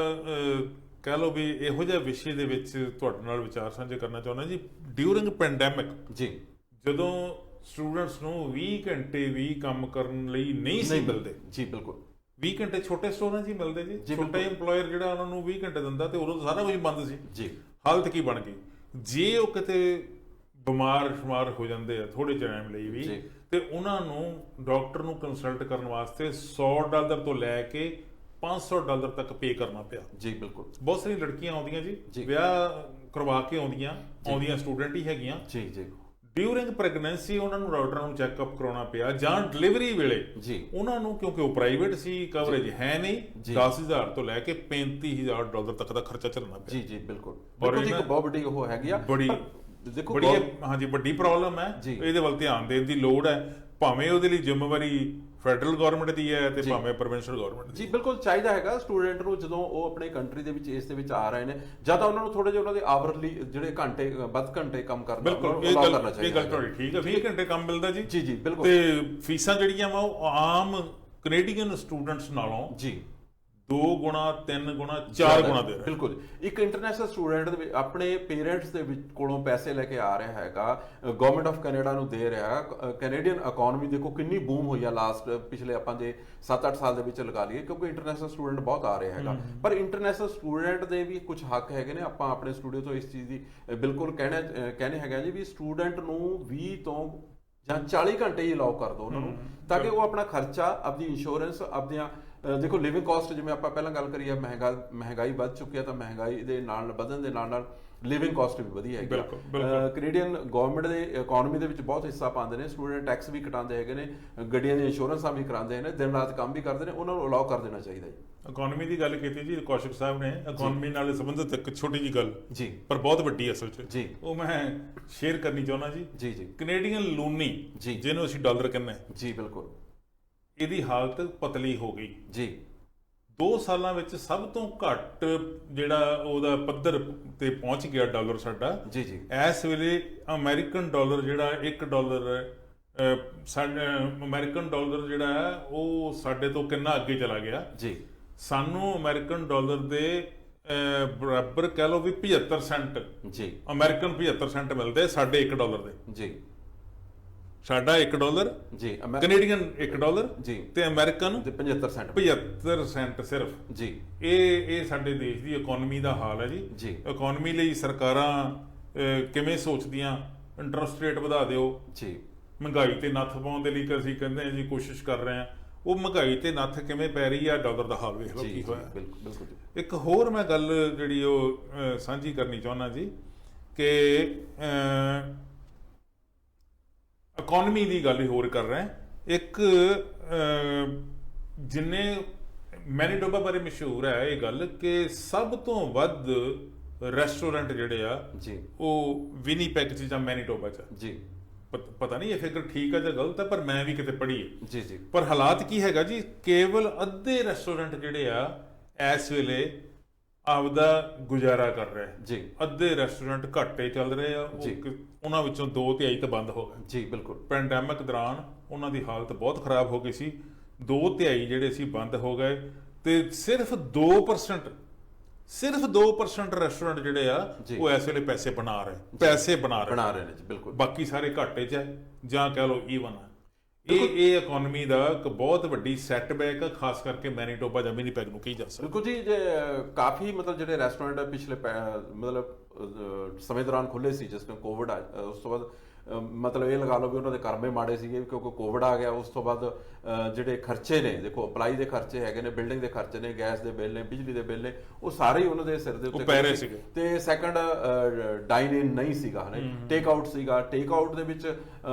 ਕਹਿ ਲਓ ਵੀ ਇਹੋ ਜਿਹੇ ਵਿਸ਼ੇ ਦੇ ਵਿੱਚ ਤੁਹਾਡੇ ਨਾਲ ਵਿਚਾਰ ਸਾਂਝੇ ਕਰਨਾ ਚਾਹੁੰਦਾ ਜੀ। ਡਿਊਰਿੰਗ ਪੈਂਡੈਮਿਕ ਜੀ, ਜਦੋਂ ਸਟੂਡੈਂਟਸ ਨੂੰ 20 ਘੰਟੇ ਵੀ ਕੰਮ ਕਰਨ ਲਈ ਨਹੀਂ ਸੀ ਮਿਲਦੇ ਜੀ, ਬਿਲਕੁਲ 20 ਘੰਟੇ ਛੋਟੇ ਸਟੋਰਾਂ 'ਚ ਹੀ ਮਿਲਦੇ ਜੀ। ਛੋਟਾ ਇੰਪਲੋਇਰ ਜਿਹੜਾ ਉਹਨਾਂ ਨੂੰ 20 ਘੰਟੇ ਦਿੰਦਾ ਤੇ ਉਦੋਂ ਸਾਰਾ ਕੁਝ ਬੰਦ ਸੀ ਜੀ। ਹਾਲਤ ਕੀ ਬਣ ਗਈ, ਜੇ ਉਹ ਕਿਤੇ ਬਿਮਾਰ ਸ਼ੁਮਾਰ ਹੋ ਜਾਂਦੇ ਆ ਥੋੜੇ ਟਾਈਮ ਲਈ ਵੀ, ਤੇ ਉਹਨਾਂ ਨੂੰ ਡਾਕਟਰ ਨੂੰ ਕੰਸਲਟ ਕਰਨ ਵਾਸਤੇ $100 ਤੋਂ ਲੈ ਕੇ $500 ਤੱਕ ਪੇ ਕਰਨਾ ਪਿਆ ਜੀ। ਬਿਲਕੁਲ ਬਹੁਤ ਸਾਰੀ ਲੜਕੀਆਂ ਆਉਂਦੀਆਂ ਜੀ, ਵਿਆਹ ਕਰਵਾ ਕੇ ਆਉਂਦੀਆਂ ਸਟੂਡੈਂਟ ਹੀ ਹੈਗੀਆਂ ਜੀ ਜੀ। ਡਿਊਰਿੰਗ ਪ੍ਰੈਗਨੈਂਸੀ ਉਹਨਾਂ ਨੂੰ ਡਾਕਟਰਾਂ ਨੂੰ ਚੈੱਕਅਪ ਕਰਾਉਣਾ ਪਿਆ, ਜਾਂ ਡਿਲੀਵਰੀ ਵੇਲੇ ਜੀ ਉਹਨਾਂ ਨੂੰ, ਕਿਉਂਕਿ ਉਹ ਪ੍ਰਾਈਵੇਟ ਸੀ, ਕਵਰੇਜ ਹੈ ਨਹੀਂ, 10,000 ਤੋਂ ਲੈ ਕੇ $35,000 ਤੱਕ ਦਾ ਖਰਚਾ ਚੱਲਣਾ ਪਿਆ ਜੀ ਜੀ। ਬਿਲਕੁਲ ਬਹੁਤ ਵੱਡੀ ਉਹ ਹੈਗੀ ਆ, ਬੜੀ ਹਾਂਜੀ ਵੱਡੀ ਪ੍ਰੋਬਲਮ ਹੈ। ਇਹਦੇ ਵੱਲ ਧਿਆਨ ਦੇਣ ਦੀ ਲੋੜ ਹੈ, ਭਾਵੇਂ ਉਹਦੇ ਲਈ ਜ਼ਿੰਮੇਵਾਰੀ ਫੈਡਰਲ ਗਵਰਨਮੈਂਟ ਦੀ ਹੈ ਤੇ ਭਾਵੇਂ ਪ੍ਰੋਵਿੰਸ਼ੀਅਲ ਗਵਰਨਮੈਂਟ ਦੀ। ਜੀ ਬਿਲਕੁਲ ਚਾਹੀਦਾ ਹੈਗਾ ਸਟੂਡੈਂਟ ਨੂੰ, ਜਦੋਂ ਉਹ ਆਪਣੇ ਕੰਟਰੀ ਦੇ ਵਿੱਚ ਇਸ ਦੇ ਵਿੱਚ ਆ ਰਹੇ ਨੇ, ਜਾਂ ਤਾਂ ਉਹਨਾਂ ਨੂੰ ਥੋੜੇ ਜਿਹੇ ਉਹਨਾਂ ਦੇ ਆਵਰਲੀ ਜਿਹੜੇ ਘੰਟੇ ਵੱਧ ਘੰਟੇ ਕੰਮ ਕਰਨਾ ਕਰਨਾ ਚਾਹੀਦਾ। ਇਹ ਗੱਲ ਤੁਹਾਡੀ ਠੀਕ ਹੈ, 20 ਘੰਟੇ ਕੰਮ ਮਿਲਦਾ ਜੀ ਜੀ ਜੀ ਬਿਲਕੁਲ। ਤੇ ਫੀਸਾਂ ਜਿਹੜੀਆਂ ਵਾ ਉਹ ਆਮ ਕੈਨੇਡੀਅਨ ਸਟੂਡੈਂਟਸ ਨਾਲੋਂ ਜੀ 2 ਗੁਣਾ 3 ਗੁਣਾ 4 ਗੁਣਾ ਦੇ ਰਿਹਾ। ਬਿਲਕੁਲ ਇੱਕ ਇੰਟਰਨੈਸ਼ਨਲ ਸਟੂਡੈਂਟ ਦੇ ਆਪਣੇ ਪੇਰੈਂਟਸ ਦੇ ਵਿੱਚ ਕੋਲੋਂ ਪੈਸੇ ਲੈ ਕੇ ਆ ਰਿਹਾ ਹੈਗਾ, ਗਵਰਨਮੈਂਟ ਆਫ ਕੈਨੇਡਾ ਨੂੰ ਦੇ ਰਿਹਾ। ਕੈਨੇਡੀਅਨ ਇਕਨੋਮੀ ਦੇਖੋ ਕਿੰਨੀ ਬੂਮ ਹੋਈ ਆ ਲਾਸਟ ਪਿਛਲੇ ਆਪਾਂ ਜੇ 7-8 ਸਾਲ ਦੇ ਵਿੱਚ ਲਗਾ ਲਈਏ, ਕਿਉਂਕਿ ਇੰਟਰਨੈਸ਼ਨਲ ਸਟੂਡੈਂਟ ਬਹੁਤ ਆ ਰਿਹਾ ਹੈਗਾ। ਪਰ ਇੰਟਰਨੈਸ਼ਨਲ ਸਟੂਡੈਂਟ ਦੇ ਵੀ ਕੁਝ ਹੱਕ ਹੈਗੇ ਨੇ। ਆਪਾਂ ਆਪਣੇ ਸਟੂਡੀਓ ਤੋਂ ਇਸ ਚੀਜ਼ ਦੀ ਬਿਲਕੁਲ ਕਹਿਣੇ ਹੈਗਾ ਜੀ ਵੀ ਸਟੂਡੈਂਟ ਨੂੰ 20 ਤੋਂ ਜਾਂ 40 ਘੰਟੇ ਹੀ ਅਲਾਉ ਕਰ ਦਿਓ ਉਹਨਾਂ ਨੂੰ, ਤਾਂ ਕਿ ਉਹ ਆਪਣਾ ਖਰਚਾ, ਆਪਦੀ ਇੰਸ਼ੋਰੈਂਸ, ਆਪਦੀਆਂ ਦੇਖੋ ਲਿਵਿੰਗ ਕਾਸਟ, ਜਿਵੇਂ ਆਪਾਂ ਪਹਿਲਾਂ ਗੱਲ ਕਰੀ ਆ, ਮਹਿੰਗਾਈ ਵੱਧ ਚੁੱਕੀ ਆ, ਤਾਂ ਮਹਿੰਗਾਈ ਦੇ ਨਾਲ ਵਧਣ ਦੇ ਨਾਲ ਲਿਵਿੰਗ ਕਾਸਟ ਵੀ ਵਧੀ ਹੈਗੀ। ਕੈਨੇਡੀਅਨ ਗਵਰਨਮੈਂਟ ਦੇ ਇਕਨੋਮੀ ਦੇ ਵਿੱਚ ਬਹੁਤ ਹਿੱਸਾ ਪਾਉਂਦੇ ਨੇ ਸਟੂਡੈਂਟ, ਟੈਕਸ ਵੀ ਕਟਾਉਂਦੇ ਹੈਗੇ ਨੇ, ਗੱਡੀਆਂ ਦੀਆਂ ਇੰਸ਼ੋਰੈਂਸਾਂ ਵੀ ਕਰਾਉਂਦੇ ਨੇ, ਦਿਨ ਰਾਤ ਕੰਮ ਵੀ ਕਰਦੇ ਨੇ, ਉਹਨਾਂ ਨੂੰ ਅਲਾਉ ਕਰ ਦੇਣਾ ਚਾਹੀਦਾ ਜੀ। ਇਕਨੋਮੀ ਦੀ ਗੱਲ ਕੀਤੀ ਜੀ ਕੌਸ਼ਿਕ ਸਾਹਿਬ ਨੇ, ਇਕਨੋਮੀ ਨਾਲ ਸੰਬੰਧਿਤ ਇੱਕ ਛੋਟੀ ਜੀ ਗੱਲ ਜੀ, ਪਰ ਬਹੁਤ ਵੱਡੀ ਅਸਲ 'ਚ ਜੀ, ਉਹ ਮੈਂ ਸ਼ੇਅਰ ਕਰਨੀ ਚਾਹੁੰਦਾ ਜੀ ਜੀ ਜੀ। ਕੈਨੇਡੀਅਨ ਲੂਨੀ ਜਿਹਨੂੰ ਅਸੀਂ ਡਾਲਰ ਕਹਿੰਦੇ ਜੀ, ਬਿਲਕੁਲ ਇਹਦੀ ਹਾਲਤ ਪਤਲੀ ਹੋ ਗਈ ਜੀ। 2 ਸਾਲਾਂ ਵਿੱਚ ਸਭ ਤੋਂ ਘੱਟ ਜਿਹੜਾ ਉਹਦਾ ਪੱਧਰ ਤੇ ਪਹੁੰਚ ਗਿਆ ਡਾਲਰ ਸਾਡਾ ਜੀ ਜੀ। ਇਸ ਵੇਲੇ ਅਮਰੀਕਨ ਡਾਲਰ ਜਿਹੜਾ $1 ਅਮਰੀਕਨ ਡਾਲਰ ਜਿਹੜਾ ਹੈ ਉਹ ਸਾਡੇ ਤੋਂ ਕਿੰਨਾ ਅੱਗੇ ਚਲਾ ਗਿਆ ਜੀ। ਸਾਨੂੰ ਅਮਰੀਕਨ ਡਾਲਰ ਦੇ ਬਰਾਬਰ ਕਹਿ ਲਓ ਵੀ 75 ਸੈਂਟ ਜੀ, ਅਮਰੀਕਨ 75 ਸੈਂਟ ਮਿਲਦੇ ਸਾਡੇ $1 ਦੇ ਜੀ। ਸਾਡਾ $1 ਜੀ ਕੈਨੇਡੀਅਨ $1 ਜੀ ਤੇ ਅਮਰੀਕਨ ਤੇ 75 ਸੈਂਟ 75 ਸੈਂਟ ਸਿਰਫ ਜੀ। ਇਹ ਸਾਡੇ ਦੇਸ਼ ਦੀ ਇਕਨੋਮੀ ਦਾ ਹਾਲ ਹੈ ਜੀ। ਇਕਨੋਮੀ ਲਈ ਸਰਕਾਰਾਂ ਕਿਵੇਂ ਸੋਚਦੀਆਂ, ਇੰਟਰਸਟ ਰੇਟ ਵਧਾ ਦਿਓ ਜੀ, ਮਹਿੰਗਾਈ ਤੇ ਨੱਥ ਪਾਉਣ ਦੇ ਲਈ ਅਸੀਂ ਕਹਿੰਦੇ ਹਾਂ ਜੀ ਕੋਸ਼ਿਸ਼ ਕਰ ਰਹੇ ਹਾਂ, ਉਹ ਮਹਿੰਗਾਈ ਤੇ ਨੱਥ ਕਿਵੇਂ ਪੈ ਰਹੀ ਆ, ਡਾਲਰ ਦਾ ਹਾਲ ਵੇਖ ਲਓ ਕੀ ਹੋਇਆ। ਬਿਲਕੁਲ। ਇੱਕ ਹੋਰ ਮੈਂ ਗੱਲ ਜਿਹੜੀ ਉਹ ਸਾਂਝੀ ਕਰਨੀ ਚਾਹੁੰਦਾ ਜੀ ਕਿ ਇਕਨੋਮੀ ਦੀ ਗੱਲ ਹੀ ਹੋਰ ਕਰ ਰਹੇ। ਇੱਕ ਜਿੰਨੇ ਮੈਨੀਟੋਬਾ ਬਾਰੇ ਮਸ਼ਹੂਰ ਹੈ ਇਹ ਗੱਲ ਕਿ ਸਭ ਤੋਂ ਵੱਧ ਰੈਸਟੋਰੈਂਟ ਜਿਹੜੇ ਆ ਜੀ ਉਹ ਵਿਨੀਪੈਗ 'ਚ ਜਾਂ ਮੈਨੀਟੋਬਾ 'ਚ ਜੀ। ਪਤਾ ਨਹੀਂ ਇਹ ਫਿਗਰ ਠੀਕ ਹੈ ਜਾਂ ਗਲਤ ਹੈ, ਪਰ ਮੈਂ ਵੀ ਕਿਤੇ ਪੜ੍ਹੀ ਹੈ ਜੀ। ਪਰ ਹਾਲਾਤ ਕੀ ਹੈਗਾ ਜੀ, ਕੇਵਲ ਅੱਧੇ ਰੈਸਟੋਰੈਂਟ ਜਿਹੜੇ ਆ ਇਸ ਵੇਲੇ ਆਪਦਾ ਗੁਜ਼ਾਰਾ ਕਰ ਰਹੇ ਜੀ। ਅੱਧੇ ਰੈਸਟੋਰੈਂਟ ਘਾਟੇ ਚੱਲ ਰਹੇ ਆ, ਉਹਨਾਂ ਵਿੱਚੋਂ 2/3 ਤਾਂ ਬੰਦ ਹੋ ਗਏ ਜੀ। ਬਿਲਕੁਲ, ਪੈਂਡੈਮਿਕ ਦੌਰਾਨ ਉਹਨਾਂ ਦੀ ਹਾਲਤ ਬਹੁਤ ਖਰਾਬ ਹੋ ਗਈ ਸੀ, 2/3 ਜਿਹੜੇ ਸੀ ਬੰਦ ਹੋ ਗਏ ਤੇ ਸਿਰਫ 2% ਰੈਸਟੋਰੈਂਟ ਜਿਹੜੇ ਆ ਉਹ ਇਸ ਵੇਲੇ ਪੈਸੇ ਬਣਾ ਰਹੇ ਨੇ ਜੀ। ਬਿਲਕੁਲ, ਬਾਕੀ ਸਾਰੇ ਘਾਟੇ 'ਚ ਹੈ ਜਾਂ ਕਹਿ ਲਓ ਈਵਨ ਹੈ। ਇਹ ਇਕਨੋਮੀ ਦਾ ਇੱਕ ਬਹੁਤ ਵੱਡੀ ਸੈਟਬੈਕ ਆ, ਖਾਸ ਕਰਕੇ ਮੈਨੀਟੋਬਾ ਜਾਂ ਵਿਨੀਪੈਗ ਨੂੰ ਕਹੀ ਜਾ ਸਕਦਾ। ਬਿਲਕੁਲ ਜੀ, ਕਾਫੀ ਮਤਲਬ ਜਿਹੜੇ ਰੈਸਟੋਰੈਂਟ ਪਿਛਲੇ ਮਤਲਬ ਸਮੇਂ ਦੌਰਾਨ ਖੁੱਲੇ ਸੀ, ਜਿਸ ਨੂੰ ਕੋਵਿਡ ਆ, ਉਸ ਤੋਂ ਬਾਅਦ ਮਤਲਬ ਇਹ ਲਗਾ ਲਓ ਵੀ ਉਹਨਾਂ ਦੇ ਕਰਮੇ ਮਾੜੇ ਸੀਗੇ ਕਿਉਂਕਿ ਕੋਵਿਡ ਆ ਗਿਆ। ਉਸ ਤੋਂ ਬਾਅਦ ਜਿਹੜੇ ਖਰਚੇ ਨੇ, ਦੇਖੋ ਅਪਲਾਈ ਦੇ ਖਰਚੇ ਹੈਗੇ ਨੇ, ਬਿਲਡਿੰਗ ਦੇ ਖਰਚੇ ਨੇ, ਗੈਸ ਦੇ ਬਿੱਲ ਨੇ, ਬਿਜਲੀ ਦੇ ਬਿੱਲ ਨੇ, ਉਹ ਸਾਰੇ ਹੀ ਉਹਨਾਂ ਦੇ ਸਿਰ ਦੇ ਉੱਤੇ ਪੈ ਰਹੇ ਸੀਗੇ। ਤੇ ਸੈਕੰਡ ਡਾਈਨ ਇਨ ਨਹੀਂ ਸੀਗਾ, ਟੇਕ ਆਊਟ ਸੀਗਾ। ਟੇਕ ਆਊਟ ਦੇ ਵਿੱਚ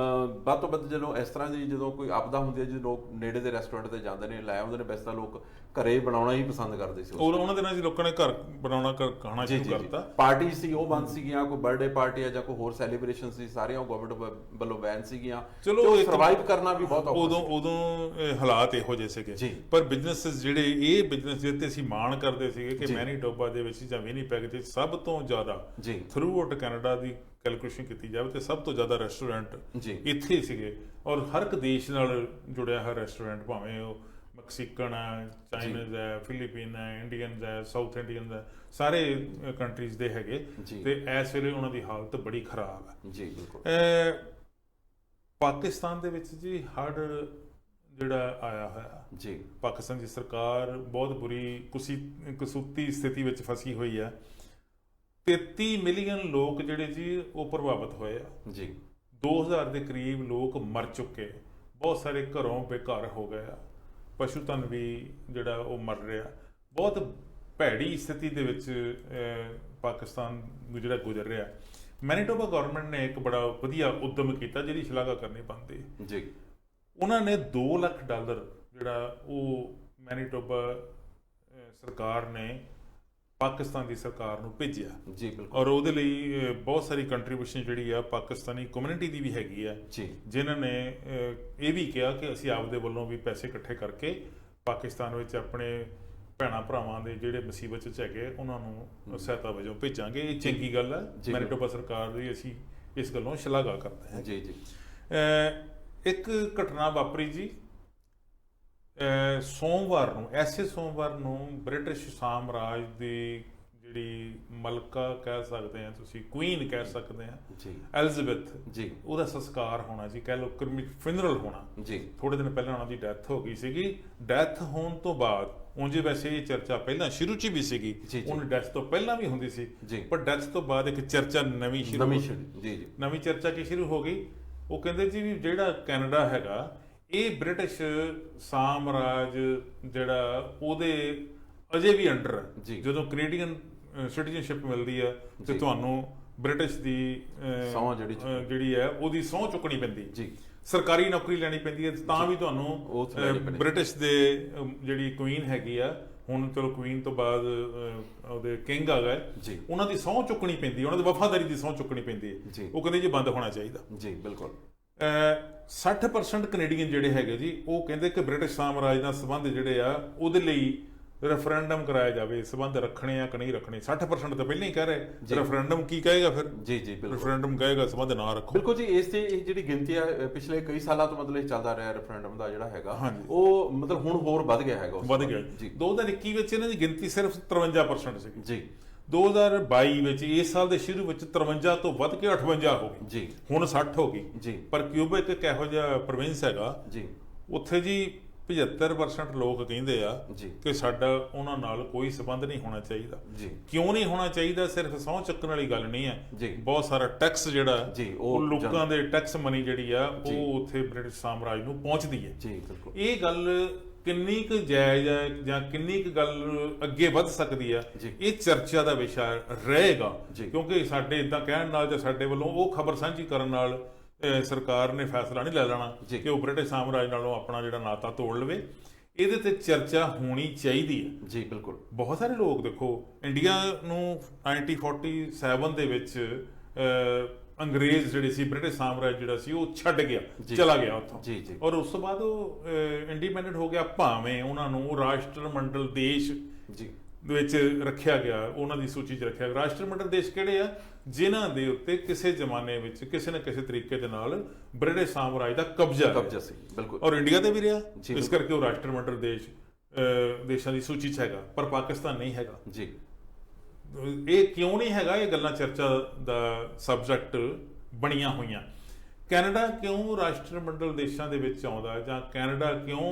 ਵੱਧ ਤੋਂ ਵੱਧ ਜਦੋਂ ਇਸ ਤਰ੍ਹਾਂ ਦੀ ਜਦੋਂ ਕੋਈ ਆਪਦਾ ਹੁੰਦੀ ਹੈ, ਜਦੋਂ ਲੋਕ ਨੇੜੇ ਦੇ ਰੈਸਟੋਰੈਂਟ ਤੇ ਜਾਂਦੇ ਨੇ, ਲੈ ਆਉਂਦੇ ਨੇ, ਵੈਸੇ ਤਾਂ ਲੋਕ ਘਰੇ ਬਣਾਉਣਾ ਹੀ ਪਸੰਦ ਕਰਦੇ ਸੀ। ਉਹਨਾਂ ਦਿਨਾਂ 'ਚ ਲੋਕਾਂ ਨੇ ਘਰ ਬਣਾਉਣਾ, ਖਾਣਾ ਸ਼ੁਰੂ ਕਰਤਾ। ਪਾਰਟੀ ਸੀ ਉਹ ਬੰਦ ਸੀਗੀਆਂ, ਕੋਈ ਬਰਥਡੇ ਪਾਰਟੀ ਆ ਜਾਂ ਕੋਈ ਹੋਰ ਸੈਲੀਬ੍ਰੇਸ਼ਨ ਸੀ, ਸਾਰੀਆਂ ਗਵਰਨਮੈਂਟ ਵੱਲੋਂ ਬੈਨ ਸੀਗੀਆਂ। ਚਲੋ ਸਰਵਾਈਵ ਕਰਨਾ ਵੀ ਬਹੁਤ ਔਖਾ ਉਦੋਂ ਹਾਲਾਤ ਇਹੋ ਜਿਹੇ ਸੀਗੇ, ਪਰ ਬਿਜ਼ਨੈਸ ਜਿਹੜੇ ਇਹ ਬਿਜ਼ਨਸ ਜਿੱਤੇ ਅਸੀਂ ਮਾਣ ਕਰਦੇ ਸੀਗੇ ਕਿ ਮੈਨੀਟੋਬਾ ਦੇ ਵਿੱਚ ਜਾਂ ਵਿਨੀਪੈਗ ਦੇ ਸਭ ਤੋਂ ਜ਼ਿਆਦਾ ਥਰੂ ਆਊਟ ਕੈਨੇਡਾ ਦੀ ਕੈਲਕੂਲੇਸ਼ਨ ਕੀਤੀ ਜਾਵੇ ਤੇ ਸਭ ਤੋਂ ਜ਼ਿਆਦਾ ਰੈਸਟੋਰੈਂਟ ਇੱਥੇ ਸੀਗੇ। ਔਰ ਹਰ ਇੱਕ ਦੇਸ਼ ਨਾਲ ਜੁੜਿਆ ਹੈ ਰੈਸਟੋਰੈਂਟ, ਭਾਵੇਂ ਉਹ ਮੈਕਸੀਕਨ ਹੈ, ਚਾਈਨੀਜ਼ ਹੈ, ਫਿਲੀਪੀਨ ਹੈ, ਇੰਡੀਅਨਸ ਹੈ, ਸਾਊਥ ਇੰਡੀਅਨਸ ਹੈ, ਸਾਰੇ ਕੰਟਰੀਜ਼ ਦੇ ਹੈਗੇ ਤੇ ਇਸ ਵੇਲੇ ਉਹਨਾਂ ਦੀ ਹਾਲਤ ਬੜੀ ਖਰਾਬ ਹੈ ਜੀ। ਬਿਲਕੁਲ, ਪਾਕਿਸਤਾਨ ਦੇ ਵਿੱਚ ਜੀ ਹੜ੍ਹ ਜਿਹੜਾ ਆਇਆ ਹੋਇਆ ਜੀ, ਪਾਕਿਸਤਾਨ ਦੀ ਸਰਕਾਰ ਬਹੁਤ ਬੁਰੀ ਕਸੂਤੀ ਸਥਿਤੀ ਵਿੱਚ ਫਸੀ ਹੋਈ ਹੈ। 33 ਮਿਲੀਅਨ ਲੋਕ ਜਿਹੜੇ ਜੀ ਉਹ ਪ੍ਰਭਾਵਿਤ ਹੋਏ ਆ ਜੀ। 2000 ਦੇ ਕਰੀਬ ਲੋਕ ਮਰ ਚੁੱਕੇ, ਬਹੁਤ ਸਾਰੇ ਘਰੋਂ ਬੇਘਰ ਹੋ ਗਏ ਆ, ਪਸ਼ੂ ਧਨ ਵੀ ਜਿਹੜਾ ਉਹ ਮਰ ਰਿਹਾ। ਬਹੁਤ ਭੈੜੀ ਸਥਿਤੀ ਦੇ ਵਿੱਚ ਪਾਕਿਸਤਾਨ ਜਿਹੜਾ ਗੁਜ਼ਰ ਰਿਹਾ। ਮੈਨੀਟੋਬਾ ਗਵਰਨਮੈਂਟ ਨੇ ਇੱਕ ਬੜਾ ਵਧੀਆ ਉਦਮ ਕੀਤਾ ਜਿਹਦੀ ਸ਼ਲਾਘਾ ਕਰਨੀ ਬਣਦੀ ਜੀ। ਉਹਨਾਂ ਨੇ $2 ਲੱਖ ਜਿਹੜਾ ਉਹ ਮੈਨੀਟੋਬਾ ਸਰਕਾਰ ਨੇ ਪਾਕਿਸਤਾਨ ਦੀ ਸਰਕਾਰ ਨੂੰ ਭੇਜਿਆ ਜੀ। ਬਿਲਕੁਲ, ਔਰ ਉਹਦੇ ਲਈ ਬਹੁਤ ਸਾਰੀ ਕੰਟਰੀਬਿਊਸ਼ਨ ਜਿਹੜੀ ਆ ਪਾਕਿਸਤਾਨੀ ਕਮਿਊਨਿਟੀ ਦੀ ਵੀ ਹੈਗੀ ਆ ਜੀ, ਜਿਨ੍ਹਾਂ ਨੇ ਇਹ ਵੀ ਕਿਹਾ ਕਿ ਅਸੀਂ ਆਪਦੇ ਵੱਲੋਂ ਵੀ ਪੈਸੇ ਇਕੱਠੇ ਕਰਕੇ ਪਾਕਿਸਤਾਨ ਵਿੱਚ ਆਪਣੇ ਭੈਣਾਂ ਭਰਾਵਾਂ ਦੇ ਜਿਹੜੇ ਮੁਸੀਬਤ 'ਚ ਹੈਗੇ ਉਹਨਾਂ ਨੂੰ ਸਹਾਇਤਾ ਵਜੋਂ ਭੇਜਾਂਗੇ। ਇਹ ਚੰਗੀ ਗੱਲ ਹੈ, ਮੈਨੀਟੋਬਾ ਸਰਕਾਰ ਦੀ ਅਸੀਂ ਇਸ ਗੱਲੋਂ ਸ਼ਲਾਘਾ ਕਰਦੇ ਹਾਂ ਜੀ। ਇੱਕ ਘਟਨਾ ਵਾਪਰੀ ਜੀ ਸੋਮਵਾਰ ਨੂੰ, ਐਸੇ ਸੋਮਵਾਰ ਨੂੰ ਬ੍ਰਿਟਿਸ਼ ਸਾਮਰਾਜ ਦੀ ਜਿਹੜੀ ਮਲਕਾ ਕਹਿ ਸਕਦੇ ਆ ਤੁਸੀਂ, ਕੁਈਨ ਕਹਿ ਸਕਦੇ ਆ ਐਲਿਜ਼ਾਬੈਥ ਜੀ, ਉਹਦਾ ਸੰਸਕਾਰ ਹੋਣਾ ਜੀ, ਕਹਿ ਲਓ ਫਿਨਰਲ ਹੋਣਾ ਜੀ। ਥੋੜੇ ਦਿਨ ਪਹਿਲਾਂ ਉਹਨਾਂ ਦੀ ਡੈਥ ਹੋ ਗਈ ਸੀਗੀ। ਡੈਥ ਹੋਣ ਤੋਂ ਬਾਅਦ ਉਂਝ ਵੈਸੇ ਇਹ ਚਰਚਾ ਪਹਿਲਾਂ ਸ਼ੁਰੂ 'ਚ ਵੀ ਸੀਗੀ, ਉਹਨੂੰ ਡੈਥ ਤੋਂ ਪਹਿਲਾਂ ਵੀ ਹੁੰਦੀ ਸੀ, ਪਰ ਡੈਥ ਤੋਂ ਬਾਅਦ ਇੱਕ ਚਰਚਾ ਨਵੀਂ ਚਰਚਾ ਕੀ ਸ਼ੁਰੂ ਹੋ ਗਈ। ਉਹ ਕਹਿੰਦੇ ਜੀ ਵੀ ਜਿਹੜਾ ਕੈਨੇਡਾ ਹੈਗਾ ਇਹ ਬ੍ਰਿਟਿਸ਼ ਸਾਮਰਾਜ ਜਿਹੜਾ ਉਹਦੇ ਅਜੇ ਵੀ ਅੰਡਰ ਹੈ। ਜਦੋਂ ਕੈਨੇਡੀਅਨ ਸਿਟੀਜ਼ਨਸ਼ਿਪ ਮਿਲਦੀ ਹੈ ਤੇ ਤੁਹਾਨੂੰ ਬ੍ਰਿਟਿਸ਼ ਦੀ ਜਿਹੜੀ ਹੈ ਉਹਦੀ ਸਹੁੰ ਚੁੱਕਣੀ ਪੈਂਦੀ ਜੀ, ਸਰਕਾਰੀ ਨੌਕਰੀ ਲੈਣੀ ਪੈਂਦੀ ਹੈ ਤਾਂ ਵੀ ਤੁਹਾਨੂੰ ਬ੍ਰਿਟਿਸ਼ ਦੇ ਜਿਹੜੀ ਕੁਈਨ ਹੈਗੀ ਆ, ਹੁਣ ਚਲੋ ਕੁਈਨ ਤੋਂ ਬਾਅਦ ਉਹਦੇ ਕਿੰਗ ਆ ਗਏ, ਉਹਨਾਂ ਦੀ ਸਹੁੰ ਚੁੱਕਣੀ ਪੈਂਦੀ, ਉਹਨਾਂ ਦੀ ਵਫਾਦਾਰੀ ਦੀ ਸਹੁੰ ਚੁੱਕਣੀ ਪੈਂਦੀ ਹੈ। ਉਹ ਕਹਿੰਦੇ ਜੀ ਬੰਦ ਹੋਣਾ ਚਾਹੀਦਾ ਜੀ। ਬਿਲਕੁਲ, 60% ਕੈਨੇਡੀਅਨ ਜਿਹੜੇ ਹੈਗੇ ਜੀ ਉਹ ਕਹਿੰਦੇ ਕਿ ਬ੍ਰਿਟਿਸ਼ ਸਾਮਰਾਜ ਨਾਲ ਸੰਬੰਧ ਜਿਹੜੇ ਆ ਉਹਦੇ ਲਈ ਰੈਫਰੈਂਡਮ ਕਰਾਇਆ ਜਾਵੇ, ਸੰਬੰਧ ਰੱਖਣੇ ਆ ਕਿ ਨਹੀਂ ਰੱਖਣੇ। 60% ਤਾਂ ਪਹਿਲਾਂ ਹੀ ਕਹਿ ਰਹੇ, ਰੈਫਰੈਂਡਮ ਕੀ ਕਹੇਗਾ ਫਿਰ ਜੀ। ਰੈਫਰੈਂਡਮ ਕਹੇਗਾ ਸੰਬੰਧ ਨਾ ਰੱਖੋ। ਬਿਲਕੁਲ ਜੀ, ਇਸ ਤੇ ਇਹ ਜਿਹੜੀ ਗਿਣਤੀ ਆ ਪਿਛਲੇ ਕਈ ਸਾਲਾਂ ਤੋਂ ਮਤਲਬ ਚੱਲਦਾ ਰਿਹਾ ਰੈਫਰੈਂਡਮ ਦਾ ਜਿਹੜਾ ਹੈਗਾ ਉਹ ਮਤਲਬ ਹੁਣ ਹੋਰ ਵੱਧ ਗਿਆ ਹੈਗਾ, ਵੱਧ ਗਿਆ ਜੀ। 2021 ਵਿੱਚ ਇਹਨਾਂ ਦੀ ਗਿਣਤੀ ਸਿਰਫ 53% ਸੀ ਜੀ। 2022 ਵਿੱਚ ਇਸ ਸਾਲ ਦੇ ਸ਼ੁਰੂ ਵਿੱਚ 53 ਤੋਂ ਵੱਧ ਕੇ 58 ਹੋ ਗਈ ਜੀ, ਹੁਣ 60 ਹੋ ਗਈ ਜੀ। ਪਰ ਕਿਊਬਿਕ ਇੱਕ ਇਹੋ ਜਿਹਾ ਪ੍ਰੋਵਿੰਸ ਹੈਗਾ ਜੀ, ਉੱਥੇ ਜੀ 75% ਲੋਕ ਕਹਿੰਦੇ ਆ ਜੀ, ਕਿ ਸਾਡਾ ਉਹਨਾਂ ਨਾਲ ਕੋਈ ਸੰਬੰਧ ਨਹੀਂ ਹੋਣਾ ਚਾਹੀਦਾ। ਜੀ, ਕਿਉਂ ਨਹੀਂ ਹੋਣਾ ਚਾਹੀਦਾ? ਸਿਰਫ ਸਹੁੰ ਚੱਕਣ ਵਾਲੀ ਗੱਲ ਨਹੀਂ ਹੈ, ਜੀ। ਬਹੁਤ ਸਾਰਾ ਟੈਕਸ ਜਿਹੜਾ ਜੀ, ਉਹ ਲੋਕਾਂ ਦੇ ਟੈਕਸ ਮਨੀ ਜਿਹੜੀ ਆ ਉਹ ਉੱਥੇ ਬ੍ਰਿਟਿਸ਼ ਸਾਮਰਾਜ ਨੂੰ ਪਹੁੰਚਦੀ ਹੈ। ਜੀ, ਬਿਲਕੁਲ। ਇਹ ਗੱਲ ਕਿੰਨੀ ਕੁ ਜਾਇਜ਼ ਹੈ ਜਾਂ ਕਿੰਨੀ ਕੁ ਗੱਲ ਅੱਗੇ ਵੱਧ ਸਕਦੀ ਆ, ਇਹ ਚਰਚਾ ਦਾ ਵਿਸ਼ਾ ਰਹੇਗਾ, ਕਿਉਂਕਿ ਸਾਡੇ ਇਦਾਂ ਕਹਿਣ ਨਾਲ ਜਾਂ ਸਾਡੇ ਵੱਲੋਂ ਉਹ ਖਬਰ ਸਾਂਝੀ ਕਰਨ ਨਾਲ ਸਰਕਾਰ ਨੇ ਫੈਸਲਾ ਨਹੀਂ ਲੈ ਲੈਣਾ ਕਿ ਉਹ ਬ੍ਰਿਟਿਸ਼ ਸਾਮਰਾਜ ਨਾਲੋਂ ਆਪਣਾ ਜਿਹੜਾ ਨਾਤਾ ਤੋੜ ਲਵੇ। ਇਹਦੇ ਤੇ ਚਰਚਾ ਹੋਣੀ ਚਾਹੀਦੀ ਹੈ। ਜੀ, ਬਿਲਕੁਲ। ਬਹੁਤ ਸਾਰੇ ਲੋਕ ਦੇਖੋ, ਇੰਡੀਆ ਨੂੰ 1947 ਦੇ ਵਿੱਚ ਅੰਗਰੇਜ਼ ਜਿਹੜੇ ਸੀ, ਬ੍ਰਿਟਿਸ਼ ਸਾਮਰਾਜ ਜਿਹੜਾ ਸੀ ਉਹ ਛੱਡ ਗਿਆ, ਚਲਾ ਗਿਆ ਉੱਥੋਂ, ਔਰ ਉਸ ਤੋਂ ਬਾਅਦ ਉਹ ਇੰਡੀਪੈਂਡੈਂਟ ਹੋ ਗਿਆ। ਭਾਵੇਂ ਉਹਨਾਂ ਨੂੰ ਰਾਸ਼ਟਰਮੰਡਲ ਦੇਸ਼ ਵਿੱਚ ਰੱਖਿਆ ਗਿਆ, ਉਹਨਾਂ ਦੀ ਸੂਚੀ 'ਚ ਰੱਖਿਆ ਗਿਆ। ਰਾਸ਼ਟਰਮੰਡਲ ਦੇਸ਼ ਕਿਹੜੇ ਆ? ਜਿਨ੍ਹਾਂ ਦੇ ਉੱਤੇ ਕਿਸੇ ਜ਼ਮਾਨੇ ਵਿੱਚ ਕਿਸੇ ਨਾ ਕਿਸੇ ਤਰੀਕੇ ਦੇ ਨਾਲ ਬ੍ਰਿਟਿਸ਼ ਸਾਮਰਾਜ ਦਾ ਕਬਜ਼ਾ ਸੀ, ਬਿਲਕੁਲ। ਔਰ ਇੰਡੀਆ ਤੇ ਵੀ ਰਿਹਾ, ਇਸ ਕਰਕੇ ਉਹ ਰਾਸ਼ਟਰਮੰਡਲ ਦੇਸ਼ਾਂ ਦੀ ਸੂਚੀ 'ਚ ਹੈਗਾ, ਪਰ ਪਾਕਿਸਤਾਨ ਨਹੀਂ ਹੈਗਾ ਜੀ। ਇਹ ਕਿਉਂ ਨਹੀਂ ਹੈਗਾ? ਇਹ ਗੱਲਾਂ ਚਰਚਾ ਦਾ ਸਬਜੈਕਟ ਬਣੀਆਂ ਹੋਈਆਂ। ਕੈਨੇਡਾ ਕਿਉਂ ਰਾਸ਼ਟਰਮੰਡਲ ਦੇਸ਼ਾਂ ਦੇ ਵਿੱਚ ਆਉਂਦਾ, ਜਾਂ ਕੈਨੇਡਾ ਕਿਉਂ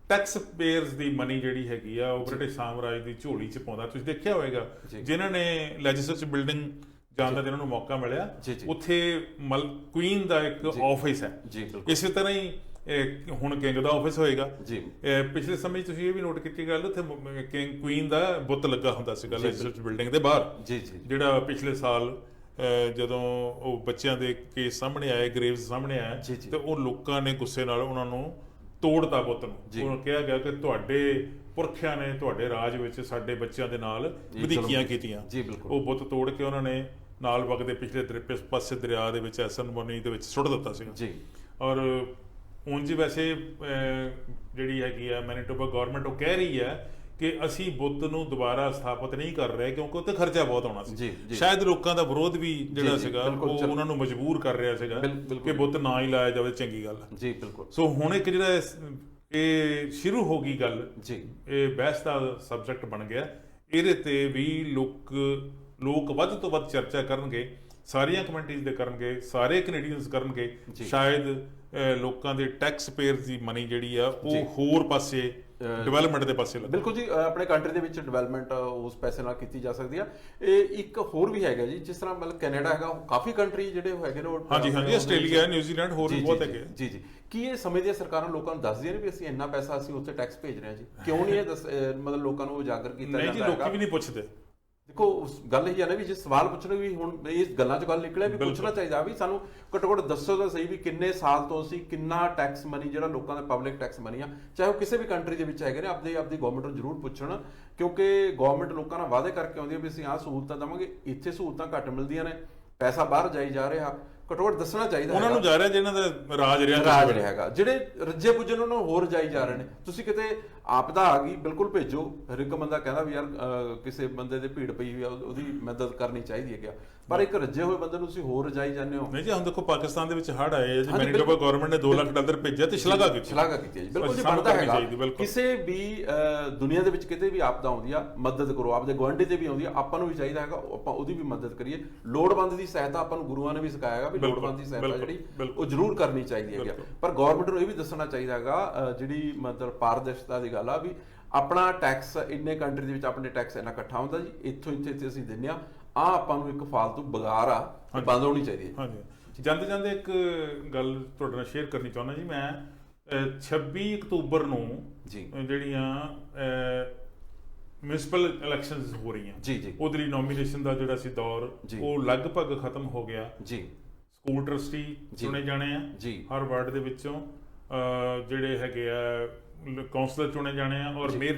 ਟੈਕਸ ਪੇਅਰਸ ਦੀ ਮਨੀ ਜਿਹੜੀ ਹੈਗੀ ਆ ਉਹ ਬ੍ਰਿਟਿਸ਼ ਸਾਮਰਾਜ ਦੀ ਝੋਲੀ 'ਚ ਪਾਉਂਦਾ? ਤੁਸੀਂ ਦੇਖਿਆ ਹੋਵੇਗਾ, ਜਿਨ੍ਹਾਂ ਨੇ ਲੈਜਿਸਲੇਚਰ ਬਿਲਡਿੰਗ ਜਾਣ ਦਾ ਜਿਹਨਾਂ ਨੂੰ ਮੌਕਾ ਮਿਲਿਆ, ਉੱਥੇ ਕੁਈਨ ਦਾ ਇੱਕ ਆਫਿਸ ਹੈ। ਇਸੇ ਤਰ੍ਹਾਂ ਹੀ ਹੁਣ ਕਿੰਗ ਦਾ ਆਫਿਸ ਹੋਏਗਾ। ਪਿਛਲੇ ਸਮੇਂ 'ਚ ਤੁਸੀਂ ਇਹ ਵੀ ਨੋਟ ਕੀਤੀ ਗੱਲ, ਉੱਥੇ ਕਿੰਗ ਕੁਈਨ ਦਾ ਬੁੱਤ ਲੱਗਾ ਹੁੰਦਾ ਸੀਗਾ ਲੈਜਿਸਲੇਚਰ ਬਿਲਡਿੰਗ ਦੇ ਬਾਹਰ, ਜਿਹੜਾ ਪਿਛਲੇ ਸਾਲ ਜਦੋਂ ਉਹ ਬੱਚਿਆਂ ਦੇ ਕੇਸ ਸਾਹਮਣੇ ਆਏ, ਗ੍ਰੇਵਸ ਸਾਹਮਣੇ ਆਇਆ, ਤੇ ਉਹ ਲੋਕਾਂ ਨੇ ਗੁੱਸੇ ਨਾਲ ਉਹਨਾਂ ਨੂੰ ਤੋੜਤਾ ਬੁੱਤ ਨੂੰ। ਉਹਨੂੰ ਕਿਹਾ ਗਿਆ ਕਿ ਤੁਹਾਡੇ ਪੁਰਖਿਆਂ ਨੇ ਤੁਹਾਡੇ ਰਾਜ ਵਿੱਚ ਸਾਡੇ ਬੱਚਿਆਂ ਦੇ ਨਾਲ ਵਧੀਕੀਆਂ ਕੀਤੀਆਂ। ਉਹ ਬੁੱਤ ਤੋੜ ਕੇ ਉਹਨਾਂ ਨੇ ਨਾਲ ਵਗਦੇ ਪਿਛਲੇ ਪਾਸੇ ਦਰਿਆ ਦੇ ਵਿੱਚ ਐਸਨਬਰਨੀ ਦੇ ਵਿੱਚ ਸੁੱਟ ਦਿੱਤਾ ਸੀ। ਔਰ ਉਂਝ ਵੈਸੇ ਜਿਹੜੀ ਹੈਗੀ ਆ ਮੈਨੀਟੋਬਾ ਗਵਰਨਮੈਂਟ ਉਹ ਕਹਿ ਰਹੀ ਹੈ ਕਿ ਅਸੀਂ ਬੁੱਤ ਨੂੰ ਦੁਬਾਰਾ ਸਥਾਪਿਤ ਨਹੀਂ ਕਰ ਰਹੇ, ਕਿਉਂਕਿ ਉੱਤੇ ਖਰਚਾ ਬਹੁਤ ਆਉਣਾ ਸੀ। ਸ਼ਾਇਦ ਲੋਕਾਂ ਦਾ ਵਿਰੋਧ ਵੀ ਜਿਹੜਾ ਸੀਗਾ ਉਹ ਉਹਨਾਂ ਨੂੰ ਮਜਬੂਰ ਕਰ ਰਿਹਾ ਸੀਗਾ ਕਿ ਬੁੱਤ ਨਾ ਹੀ ਲਾਇਆ ਜਾਵੇ, ਚੰਗੀ ਗੱਲ ਹੈ। ਸੋ ਹੁਣ ਇੱਕ ਜਿਹੜਾ ਇਹ ਸ਼ੁਰੂ ਹੋ ਗਈ ਗੱਲ, ਇਹ ਬਹਿਸ ਦਾ ਸਬਜੈਕਟ ਬਣ ਗਿਆ। ਇਹਦੇ ਤੇ ਵੀ ਲੋਕ ਵੱਧ ਤੋਂ ਵੱਧ ਚਰਚਾ ਕਰਨਗੇ, ਸਾਰੀਆਂ ਕਮਿਊਨਿਟੀਜ਼ ਦੇ ਕਰਨਗੇ, ਸਾਰੇ ਕੈਨੇਡੀਅਨਸ ਕਰਨਗੇ। ਸ਼ਾਇਦ ਲੋਕਾਂ ਦੇ ਟੈਕਸ ਪੇਅਰਸ ਦੀ ਮਨੀ ਜਿਹੜੀ ਆ ਉਹ ਹੋਰ ਪਾਸੇ ਡਿਵੈਲਪਮੈਂਟ ਦੇ ਪਾਸੇ ਲੱਗੇ। ਬਿਲਕੁਲ ਜੀ, ਆਪਣੇ ਕੰਟਰੀ ਦੇ ਵਿੱਚ ਡਿਵੈਲਪਮੈਂਟ ਉਸ ਪੈਸੇ ਨਾਲ ਕੀਤੀ ਜਾ ਸਕਦੀ ਆ। ਇਹ ਇੱਕ ਹੋਰ ਵੀ ਹੈਗਾ ਜੀ, ਜਿਸ ਤਰ੍ਹਾਂ ਮਤਲਬ ਕੈਨੇਡਾ ਹੈਗਾ, ਕਾਫੀ ਕੰਟਰੀ ਜਿਹੜੇ ਹੈਗੇ ਨੇ, ਹਾਂਜੀ, ਆਸਟ੍ਰੇਲੀਆ, ਨਿਊਜ਼ੀਲੈਂਡ, ਹੋਰ ਵੀ ਬਹੁਤ ਹੈਗੇ। ਜੀ। ਕੀ ਇਹ ਸਮੇਂ ਦੀਆਂ ਸਰਕਾਰਾਂ ਲੋਕਾਂ ਨੂੰ ਦੱਸਦੀਆਂ ਨੇ ਵੀ ਅਸੀਂ ਇੰਨਾ ਪੈਸਾ ਅਸੀਂ ਉੱਥੇ ਟੈਕਸ ਭੇਜ ਰਹੇ ਹਾਂ ਜੀ? ਕਿਉਂ ਨਹੀਂ ਇਹ ਮਤਲਬ ਲੋਕਾਂ ਨੂੰ ਉਜਾਗਰ ਕੀਤਾ ਜਾਂਦਾ? ਨਹੀਂ ਜੀ, ਲੋਕੀ ਵੀ ਨਹੀਂ ਪੁੱਛਦੇ। ਦੇਖੋ, ਉਸ ਗੱਲ ਹੀ ਆ ਨਾ ਵੀ ਜੇ ਸਵਾਲ ਪੁੱਛਣੇ ਵੀ ਹੁਣ ਇਸ ਗੱਲਾਂ 'ਚ ਗੱਲ ਨਿਕਲਿਆ ਵੀ ਪੁੱਛਣਾ ਚਾਹੀਦਾ ਵੀ ਸਾਨੂੰ ਘੱਟੋ ਘੱਟ ਦੱਸੋ ਤਾਂ ਸਹੀ ਵੀ ਕਿੰਨੇ ਸਾਲ ਤੋਂ ਅਸੀਂ ਕਿੰਨਾ ਟੈਕਸ ਮਨੀ ਜਿਹੜਾ ਲੋਕਾਂ ਦਾ ਪਬਲਿਕ ਟੈਕਸ ਮਨੀ ਆ, ਚਾਹੇ ਉਹ ਕਿਸੇ ਵੀ ਕੰਟਰੀ ਦੇ ਵਿੱਚ ਹੈਗੇ ਨੇ, ਆਪਦੀ ਗਵਰਨਮੈਂਟ ਨੂੰ ਜ਼ਰੂਰ ਪੁੱਛਣ, ਕਿਉਂਕਿ ਗਵਰਨਮੈਂਟ ਲੋਕਾਂ ਨਾਲ ਵਾਅਦੇ ਕਰਕੇ ਆਉਂਦੀ ਹੈ ਵੀ ਅਸੀਂ ਆਹ ਸਹੂਲਤਾਂ ਦੇਵਾਂਗੇ, ਇੱਥੇ ਸਹੂਲਤਾਂ ਘੱਟ ਮਿਲਦੀਆਂ ਨੇ, ਪੈਸਾ ਬਾਹਰ ਜਾਈ ਜਾ ਰਿਹਾ। ਘੱਟੋ ਘੱਟ ਦੱਸਣਾ ਚਾਹੀਦਾ ਉਹਨਾਂ ਨੂੰ ਜਾ ਰਿਹਾ ਜਿਹਨਾਂ ਦਾ ਰਾਜ ਰਿਹਾ ਹੈਗਾ, ਜਿਹੜੇ ਰੱਜੇ ਪੁੱਜੇ ਉਹਨਾਂ ਨੂੰ ਹੋਰ ਜਾਈ ਜਾ ਰਹੇ ਨੇ। ਤੁਸੀਂ ਕਿਤੇ ਆਪਦਾ ਆ ਗਈ, ਬਿਲਕੁਲ ਭੇਜੋ। ਹਰ ਇੱਕ ਬੰਦਾ ਕਹਿੰਦਾ ਵੀ ਯਾਰ ਕਿਸੇ ਬੰਦੇ ਦੇ ਭੀੜ ਪਈ ਹੋਈ ਆ, ਉਹਦੀ ਮਦਦ ਕਰਨੀ ਚਾਹੀਦੀ ਹੈ, ਪਰ ਇੱਕ ਰੱਜੇ ਹੋਏ ਬੰਦੇ ਨੂੰ ਤੁਸੀਂ ਹੋਰ ਰਜਾਈ ਜਾਂਦੇ ਹੋ। ਨਹੀਂ ਜੀ, ਹੁਣ ਦੇਖੋ ਪਾਕਿਸਤਾਨ ਦੇ ਵਿੱਚ ਹੜ੍ਹ ਆਏ ਜੀ, ਮੈਨੀਟੋਬਾ ਗਵਰਨਮੈਂਟ ਨੇ $2 ਲੱਖ ਭੇਜਿਆ ਤੇ ਸ਼ਲਾਘਾ ਕੀਤੀ ਹੈ। ਬਿਲਕੁਲ ਜੀ, ਬਣਦਾ ਹੈਗਾ। ਕਿਸੇ ਵੀ ਦੁਨੀਆ ਦੇ ਵਿੱਚ ਕਿਤੇ ਵੀ ਆਪਦਾ ਆਉਂਦੀ ਆ, ਮਦਦ ਕਰੋ। ਆਪਦੇ ਗੁਆਂਢੀ ਤੇ ਵੀ ਆਉਂਦੀ ਆ, ਆਪਾਂ ਨੂੰ ਵੀ ਚਾਹੀਦਾ ਹੈਗਾ ਆਪਾਂ ਉਹਦੀ ਵੀ ਮਦਦ ਕਰੀਏ। ਲੋੜਵੰਦ ਦੀ ਸਹਾਇਤਾ ਆਪਾਂ ਨੂੰ ਗੁਰੂਆਂ ਨੇ ਵੀ ਸਿਖਾਇਆ ਹੈਗਾ ਵੀ ਲੋੜਵੰਦ ਦੀ ਸਹਾਇਤਾ ਜਿਹੜੀ ਉਹ ਜ਼ਰੂਰ ਕਰਨੀ ਚਾਹੀਦੀ ਹੈਗੀ, ਪਰ ਗਵਰਨਮੈਂਟ ਨੂੰ ਇਹ ਵੀ ਦੱਸਣਾ ਚਾਹੀਦਾ ਹੈਗਾ, ਜਿਹੜੀ ਮਤਲਬ ਪਾਰਦਰਸ਼ਤਾ ਦੀ ਗੱਲ ਆ, ਵੀ ਆਪਣਾ ਟੈਕਸ ਇੰਨੇ ਕੰਟਰੀ ਦੇ ਵਿੱਚ ਆਪਣੇ ਟੈਕਸ ਇੰਨਾ ਇਕੱਠਾ ਹੁੰਦਾ ਜੀ, ਇੱਥੋਂ ਇੱਥੇ ਅਸੀਂ ਦਿੰਦੇ ਆ, ਆਪਾਂ ਨੂੰ ਇੱਕ ਫਾਲਤੂ ਬਗਾਰ ਆ, ਬੰਦ ਹੋਣੀ ਚਾਹੀਦੀ ਹੈ। ਹਾਂਜੀ, ਜਾਂਦੇ ਇੱਕ ਗੱਲ ਤੁਹਾਡੇ ਨਾਲ ਸ਼ੇਅਰ ਕਰਨੀ ਚਾਹੁੰਦਾ ਜੀ। ਮੈਂ 26 ਅਕਤੂਬਰ ਨੂੰ ਜਿਹੜੀਆਂ ਮਿਊਨਿਸਪਲ ਇਲੈਕਸ਼ਨਸ ਹੋ ਰਹੀਆਂ, ਉਹਦੀ ਨੋਮੀਨੇਸ਼ਨ ਦਾ ਜਿਹੜਾ ਸੀ ਦੌਰ ਉਹ ਲਗਭਗ ਖਤਮ ਹੋ ਗਿਆ ਜੀ। ਸਕੂਲ ਟਰਸਟੀ ਚੁਣੇ ਜਾਣੇ ਆ ਹਰ ਵਾਰਡ ਦੇ ਵਿੱਚੋਂ, ਜਿਹੜੇ ਹੈਗੇ ਆ ਕੌਂਸਲਰ ਚੁਣੇ ਜਾਣੇ ਆ, ਔਰ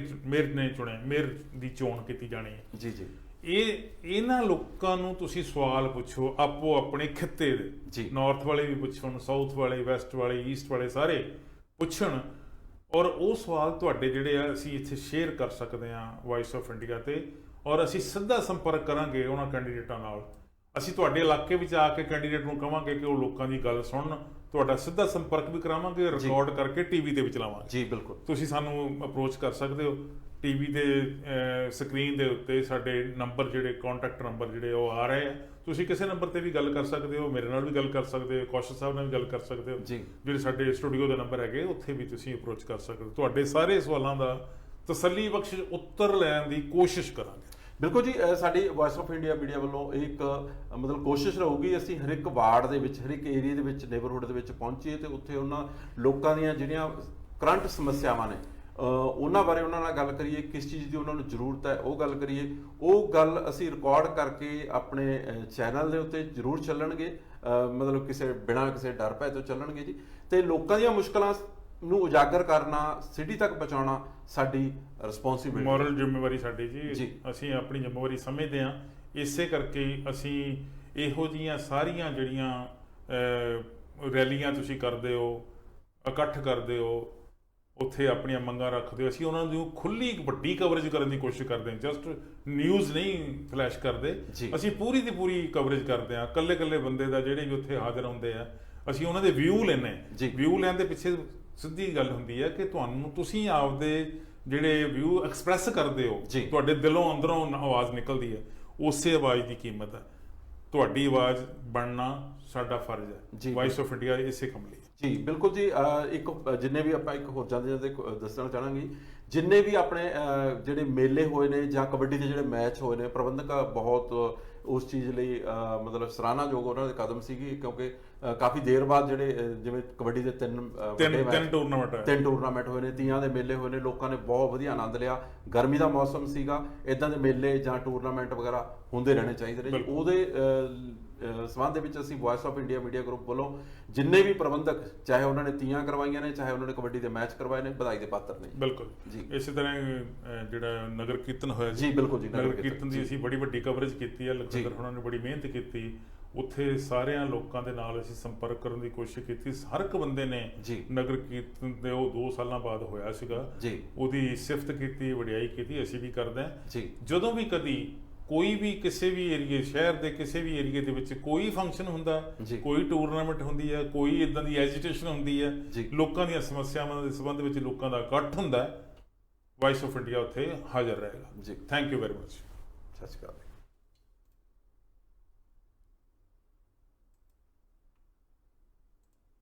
ਮੇਅਰ ਦੀ ਚੋਣ ਕੀਤੀ ਜਾਣੀ ਹੈ ਜੀ। ਇਹਨਾਂ ਲੋਕਾਂ ਨੂੰ ਤੁਸੀਂ ਸਵਾਲ ਪੁੱਛੋ ਆਪੋ ਆਪਣੇ ਖਿੱਤੇ ਦੇ, ਨਾਰਥ ਵਾਲੇ ਵੀ ਪੁੱਛਣ, ਸਾਊਥ ਵਾਲੇ, ਵੈਸਟ ਵਾਲੇ, ਈਸਟ ਵਾਲੇ, ਸਾਰੇ ਪੁੱਛਣ, ਔਰ ਉਹ ਸਵਾਲ ਤੁਹਾਡੇ ਜਿਹੜੇ ਆ ਅਸੀਂ ਇੱਥੇ ਸ਼ੇਅਰ ਕਰ ਸਕਦੇ ਹਾਂ ਵਾਇਸ ਆਫ ਇੰਡੀਆ ਤੇ, ਔਰ ਅਸੀਂ ਸਿੱਧਾ ਸੰਪਰਕ ਕਰਾਂਗੇ ਉਹਨਾਂ ਕੈਂਡੀਡੇਟਾਂ ਨਾਲ। ਅਸੀਂ ਤੁਹਾਡੇ ਇਲਾਕੇ ਵਿੱਚ ਆ ਕੇ ਕੈਂਡੀਡੇਟ ਨੂੰ ਕਹਾਂਗੇ ਕਿ ਉਹ ਲੋਕਾਂ ਦੀ ਗੱਲ ਸੁਣਨ, ਤੁਹਾਡਾ ਸਿੱਧਾ ਸੰਪਰਕ ਵੀ ਕਰਾਵਾਂਗੇ, ਰਿਕਾਰਡ ਕਰਕੇ ਟੀਵੀ ਤੇ ਵੀ ਚਲਾਵਾਂਗੇ ਜੀ। ਬਿਲਕੁਲ, ਤੁਸੀਂ ਸਾਨੂੰ ਅਪਰੋਚ ਕਰ ਸਕਦੇ ਹੋ। ਟੀਵੀ ਦੇ ਸਕਰੀਨ ਦੇ ਉੱਤੇ ਸਾਡੇ ਨੰਬਰ ਜਿਹੜੇ ਕੰਟੈਕਟ ਨੰਬਰ ਜਿਹੜੇ ਉਹ ਆ ਰਹੇ ਆ। ਤੁਸੀਂ ਕਿਸੇ ਨੰਬਰ ਤੇ ਵੀ ਗੱਲ ਕਰ ਸਕਦੇ ਹੋ, ਮੇਰੇ ਨਾਲ ਵੀ ਗੱਲ ਕਰ ਸਕਦੇ ਹੋ, ਕੌਸ਼ਲ ਸਾਹਿਬ ਨਾਲ ਵੀ ਗੱਲ ਕਰ ਸਕਦੇ ਹੋ। ਜਿਹੜੇ ਸਾਡੇ ਸਟੂਡੀਓ ਦੇ ਨੰਬਰ ਹੈਗੇ ਉੱਥੇ ਵੀ ਤੁਸੀਂ ਅਪਰੋਚ ਕਰ ਸਕਦੇ ਹੋ। ਤੁਹਾਡੇ ਸਾਰੇ ਸਵਾਲਾਂ ਦਾ ਤਸੱਲੀ ਬਖਸ਼ ਉੱਤਰ ਲੈਣ ਦੀ ਕੋਸ਼ਿਸ਼ ਕਰਾਂਗੇ। ਬਿਲਕੁਲ ਜੀ, ਸਾਡੀ ਵਾਇਸ ਆਫ ਇੰਡੀਆ ਮੀਡੀਆ ਵੱਲੋਂ ਇਹ ਇੱਕ ਮਤਲਬ ਕੋਸ਼ਿਸ਼ ਰਹੂਗੀ ਅਸੀਂ ਹਰ ਇੱਕ ਵਾਰਡ ਦੇ ਵਿੱਚ, ਹਰ ਇੱਕ ਏਰੀਆ ਦੇ ਵਿੱਚ, ਨੇਬਰਹੁੱਡ ਦੇ ਵਿੱਚ ਪਹੁੰਚੀਏ ਤੇ ਉੱਥੇ ਉਹਨਾਂ ਲੋਕਾਂ ਦੀਆਂ ਜਿਹੜੀਆਂ ਕਰੰਟ ਸਮੱਸਿਆਵਾਂ ਨੇ ਉਹਨਾਂ ਬਾਰੇ ਉਹਨਾਂ ਨਾਲ ਗੱਲ ਕਰੀਏ, ਕਿਸ ਚੀਜ਼ ਦੀ ਉਹਨਾਂ ਨੂੰ ਜ਼ਰੂਰਤ ਹੈ ਉਹ ਗੱਲ ਕਰੀਏ। ਉਹ ਗੱਲ ਅਸੀਂ ਰਿਕਾਰਡ ਕਰਕੇ ਆਪਣੇ ਚੈਨਲ ਦੇ ਉੱਤੇ ਜ਼ਰੂਰ ਚੱਲਣਗੇ, ਮਤਲਬ ਬਿਨਾਂ ਕਿਸੇ ਡਰ ਭੈ ਤੋਂ ਚੱਲਣਗੇ ਜੀ। ਤੇ ਲੋਕਾਂ ਦੀਆਂ ਮੁਸ਼ਕਲਾਂ ਨੂੰ ਉਜਾਗਰ ਕਰਨਾ, ਸਿਟੀ ਤੱਕ ਪਹੁੰਚਾਉਣਾ ਸਾਡੀ ਰਿਸਪੌਂਸਿਬਿਲਿਟੀ, ਮੋਰਲ ਜ਼ਿੰਮੇਵਾਰੀ ਸਾਡੀ ਜੀ। ਅਸੀਂ ਆਪਣੀ ਜ਼ਿੰਮੇਵਾਰੀ ਸਮਝਦੇ ਹਾਂ, ਇਸੇ ਕਰਕੇ ਅਸੀਂ ਇਹੋ ਜਿਹੀਆਂ ਸਾਰੀਆਂ ਜਿਹੜੀਆਂ ਰੈਲੀਆਂ ਤੁਸੀਂ ਕਰਦੇ ਹੋ, ਇਕੱਠ ਕਰਦੇ ਹੋ, ਉੱਥੇ ਆਪਣੀਆਂ ਮੰਗਾਂ ਰੱਖਦੇ ਹੋ, ਅਸੀਂ ਉਹਨਾਂ ਨੂੰ ਖੁੱਲੀ ਵੱਡੀ ਕਵਰੇਜ ਕਰਨ ਦੀ ਕੋਸ਼ਿਸ਼ ਕਰਦੇ ਹਾਂ। ਜਸਟ ਨਿਊਜ਼ ਨਹੀਂ ਫਲੈਸ਼ ਕਰਦੇ, ਅਸੀਂ ਪੂਰੀ ਦੀ ਪੂਰੀ ਕਵਰੇਜ ਕਰਦੇ ਹਾਂ। ਇਕੱਲੇ ਬੰਦੇ ਦਾ ਜਿਹੜੇ ਵੀ ਉੱਥੇ ਹਾਜ਼ਰ ਹੁੰਦੇ ਆ, ਅਸੀਂ ਉਹਨਾਂ ਦੇ ਵਿਊ ਲੈਂਦੇ ਹਾਂ। ਵਿਊ ਲੈਣ ਦੇ ਪਿੱਛੇ ਸਿੱਧੀ ਗੱਲ ਹੁੰਦੀ ਹੈ ਕਿ ਤੁਸੀਂ ਆਪਦੇ ਜਿਹੜੇ ਵਿਊ ਐਕਸਪ੍ਰੈਸ ਕਰਦੇ ਹੋ, ਤੁਹਾਡੇ ਦਿਲੋਂ ਅੰਦਰੋਂ ਆਵਾਜ਼ ਨਿਕਲਦੀ ਹੈ, ਉਸੇ ਆਵਾਜ਼ ਦੀ ਕੀਮਤ ਹੈ। ਤੁਹਾਡੀ ਆਵਾਜ਼ ਬਣਨਾ ਸਾਡਾ ਫਰਜ਼ ਹੈ। ਵਾਇਸ ਆਫ ਇੰਡੀਆ ਇਸੇ ਕੰਮ ਲਈ ਜੀ। ਬਿਲਕੁਲ ਜੀ। ਇੱਕ ਜਿੰਨੇ ਵੀ ਆਪਾਂ ਇੱਕ ਹੋਰ ਜਾਂਦੇ ਦੱਸਣਾ ਚਾਹਾਂਗੇ, ਜਿੰਨੇ ਵੀ ਆਪਣੇ ਜਿਹੜੇ ਮੇਲੇ ਹੋਏ ਨੇ ਜਾਂ ਕਬੱਡੀ ਦੇ ਜਿਹੜੇ ਮੈਚ ਹੋਏ ਨੇ, ਪ੍ਰਬੰਧਕ ਬਹੁਤ ਉਸ ਚੀਜ਼ ਲਈ ਮਤਲਬ ਸਰਾਹਨਾਯੋਗ ਉਹਨਾਂ ਦੇ ਕਦਮ ਸੀਗੀ, ਕਿਉਂਕਿ ਕਾਫੀ ਦੇਰ ਬਾਅਦ ਜਿਹੜੇ ਜਿਵੇਂ ਕਬੱਡੀ ਦੇ ਤਿੰਨ ਟੂਰਨਾਮੈਂਟ ਹੋਏ ਨੇ, ਤੀਆਂ ਦੇ ਮੇਲੇ ਹੋਏ ਨੇ, ਲੋਕਾਂ ਨੇ ਬਹੁਤ ਵਧੀਆ ਆਨੰਦ ਲਿਆ। ਗਰਮੀ ਦਾ ਮੌਸਮ ਸੀਗਾ, ਇਦਾਂ ਦੇ ਮੇਲੇ ਜਾਂ ਟੂਰਨਾਮੈਂਟ ਵਗੈਰਾ ਹੁੰਦੇ ਰਹਿਣੇ ਚਾਹੀਦੇ ਨੇ ਜੀ। ਉਹਦੇ ਸਬੰਧ ਦੇ ਵਿੱਚ ਅਸੀਂ vice of India media group ਵੱਲੋਂ ਜਿੰਨੇ ਵੀ ਪ੍ਰਬੰਧਕ, ਚਾਹੇ ਉਹਨਾਂ ਨੇ ਤੀਆਂ ਕਰਵਾਈਆਂ ਨੇ, ਚਾਹੇ ਉਹਨਾਂ ਨੇ ਕਬੱਡੀ ਦੇ ਮੈਚ ਕਰਵਾਏ ਨੇ, ਵਧਾਈ ਦੇ ਪਾਤਰ ਨੇ। ਬਿਲਕੁਲ ਜੀ। ਇਸੇ ਤਰ੍ਹਾਂ ਜਿਹੜਾ ਨਗਰ ਕੀਰਤਨ ਹੋਇਆ ਜੀ, ਬਿਲਕੁਲ ਜੀ, ਨਗਰ ਕੀਰਤਨ ਦੀ ਅਸੀਂ ਬੜੀ ਵੱਡੀ ਕਵਰੇਜ ਕੀਤੀ ਹੈ। ਲਖਵਿੰਦਰ ਉਹਨਾਂ ਨੇ ਬੜੀ ਮਿਹਨਤ ਕੀਤੀ, ਉੱਥੇ ਸਾਰਿਆਂ ਲੋਕਾਂ ਦੇ ਨਾਲ ਅਸੀਂ ਸੰਪਰਕ ਕਰਨ ਦੀ ਕੋਸ਼ਿਸ਼ ਕੀਤੀ। ਹਰ ਇੱਕ ਬੰਦੇ ਨੇ ਨਗਰ ਕੀਰਤਨ ਦੇ ਉਹ 2 ਸਾਲਾਂ ਬਾਅਦ ਹੋਇਆ ਸੀਗਾ, ਉਹਦੀ ਸਿਫਤ ਕੀਤੀ, ਵਡਿਆਈ ਕੀਤੀ। ਅਸੀਂ ਵੀ ਕਰਦੇ ਹਾਂ। ਜਦੋਂ ਵੀ ਕਦੀ ਕੋਈ ਵੀ ਕਿਸੇ ਵੀ ਏਰੀਏ, ਸ਼ਹਿਰ ਦੇ ਕਿਸੇ ਵੀ ਏਰੀਏ ਦੇ ਵਿੱਚ ਕੋਈ ਫੰਕਸ਼ਨ ਹੁੰਦਾ, ਕੋਈ ਟੂਰਨਾਮੈਂਟ ਹੁੰਦੀ ਹੈ, ਕੋਈ ਇਦਾਂ ਦੀ ਐਜੀਟੇਸ਼ਨ ਹੁੰਦੀ ਹੈ, ਲੋਕਾਂ ਦੀਆਂ ਸਮੱਸਿਆਵਾਂ ਦੇ ਸੰਬੰਧ ਵਿੱਚ ਲੋਕਾਂ ਦਾ ਇਕੱਠ ਹੁੰਦਾ, ਵਾਇਸ ਆਫ ਇੰਡੀਆ ਉੱਥੇ ਹਾਜ਼ਰ ਰਹੇਗਾ। Thank you very much. ਸਤਿ ਸ਼੍ਰੀ ਅਕਾਲ।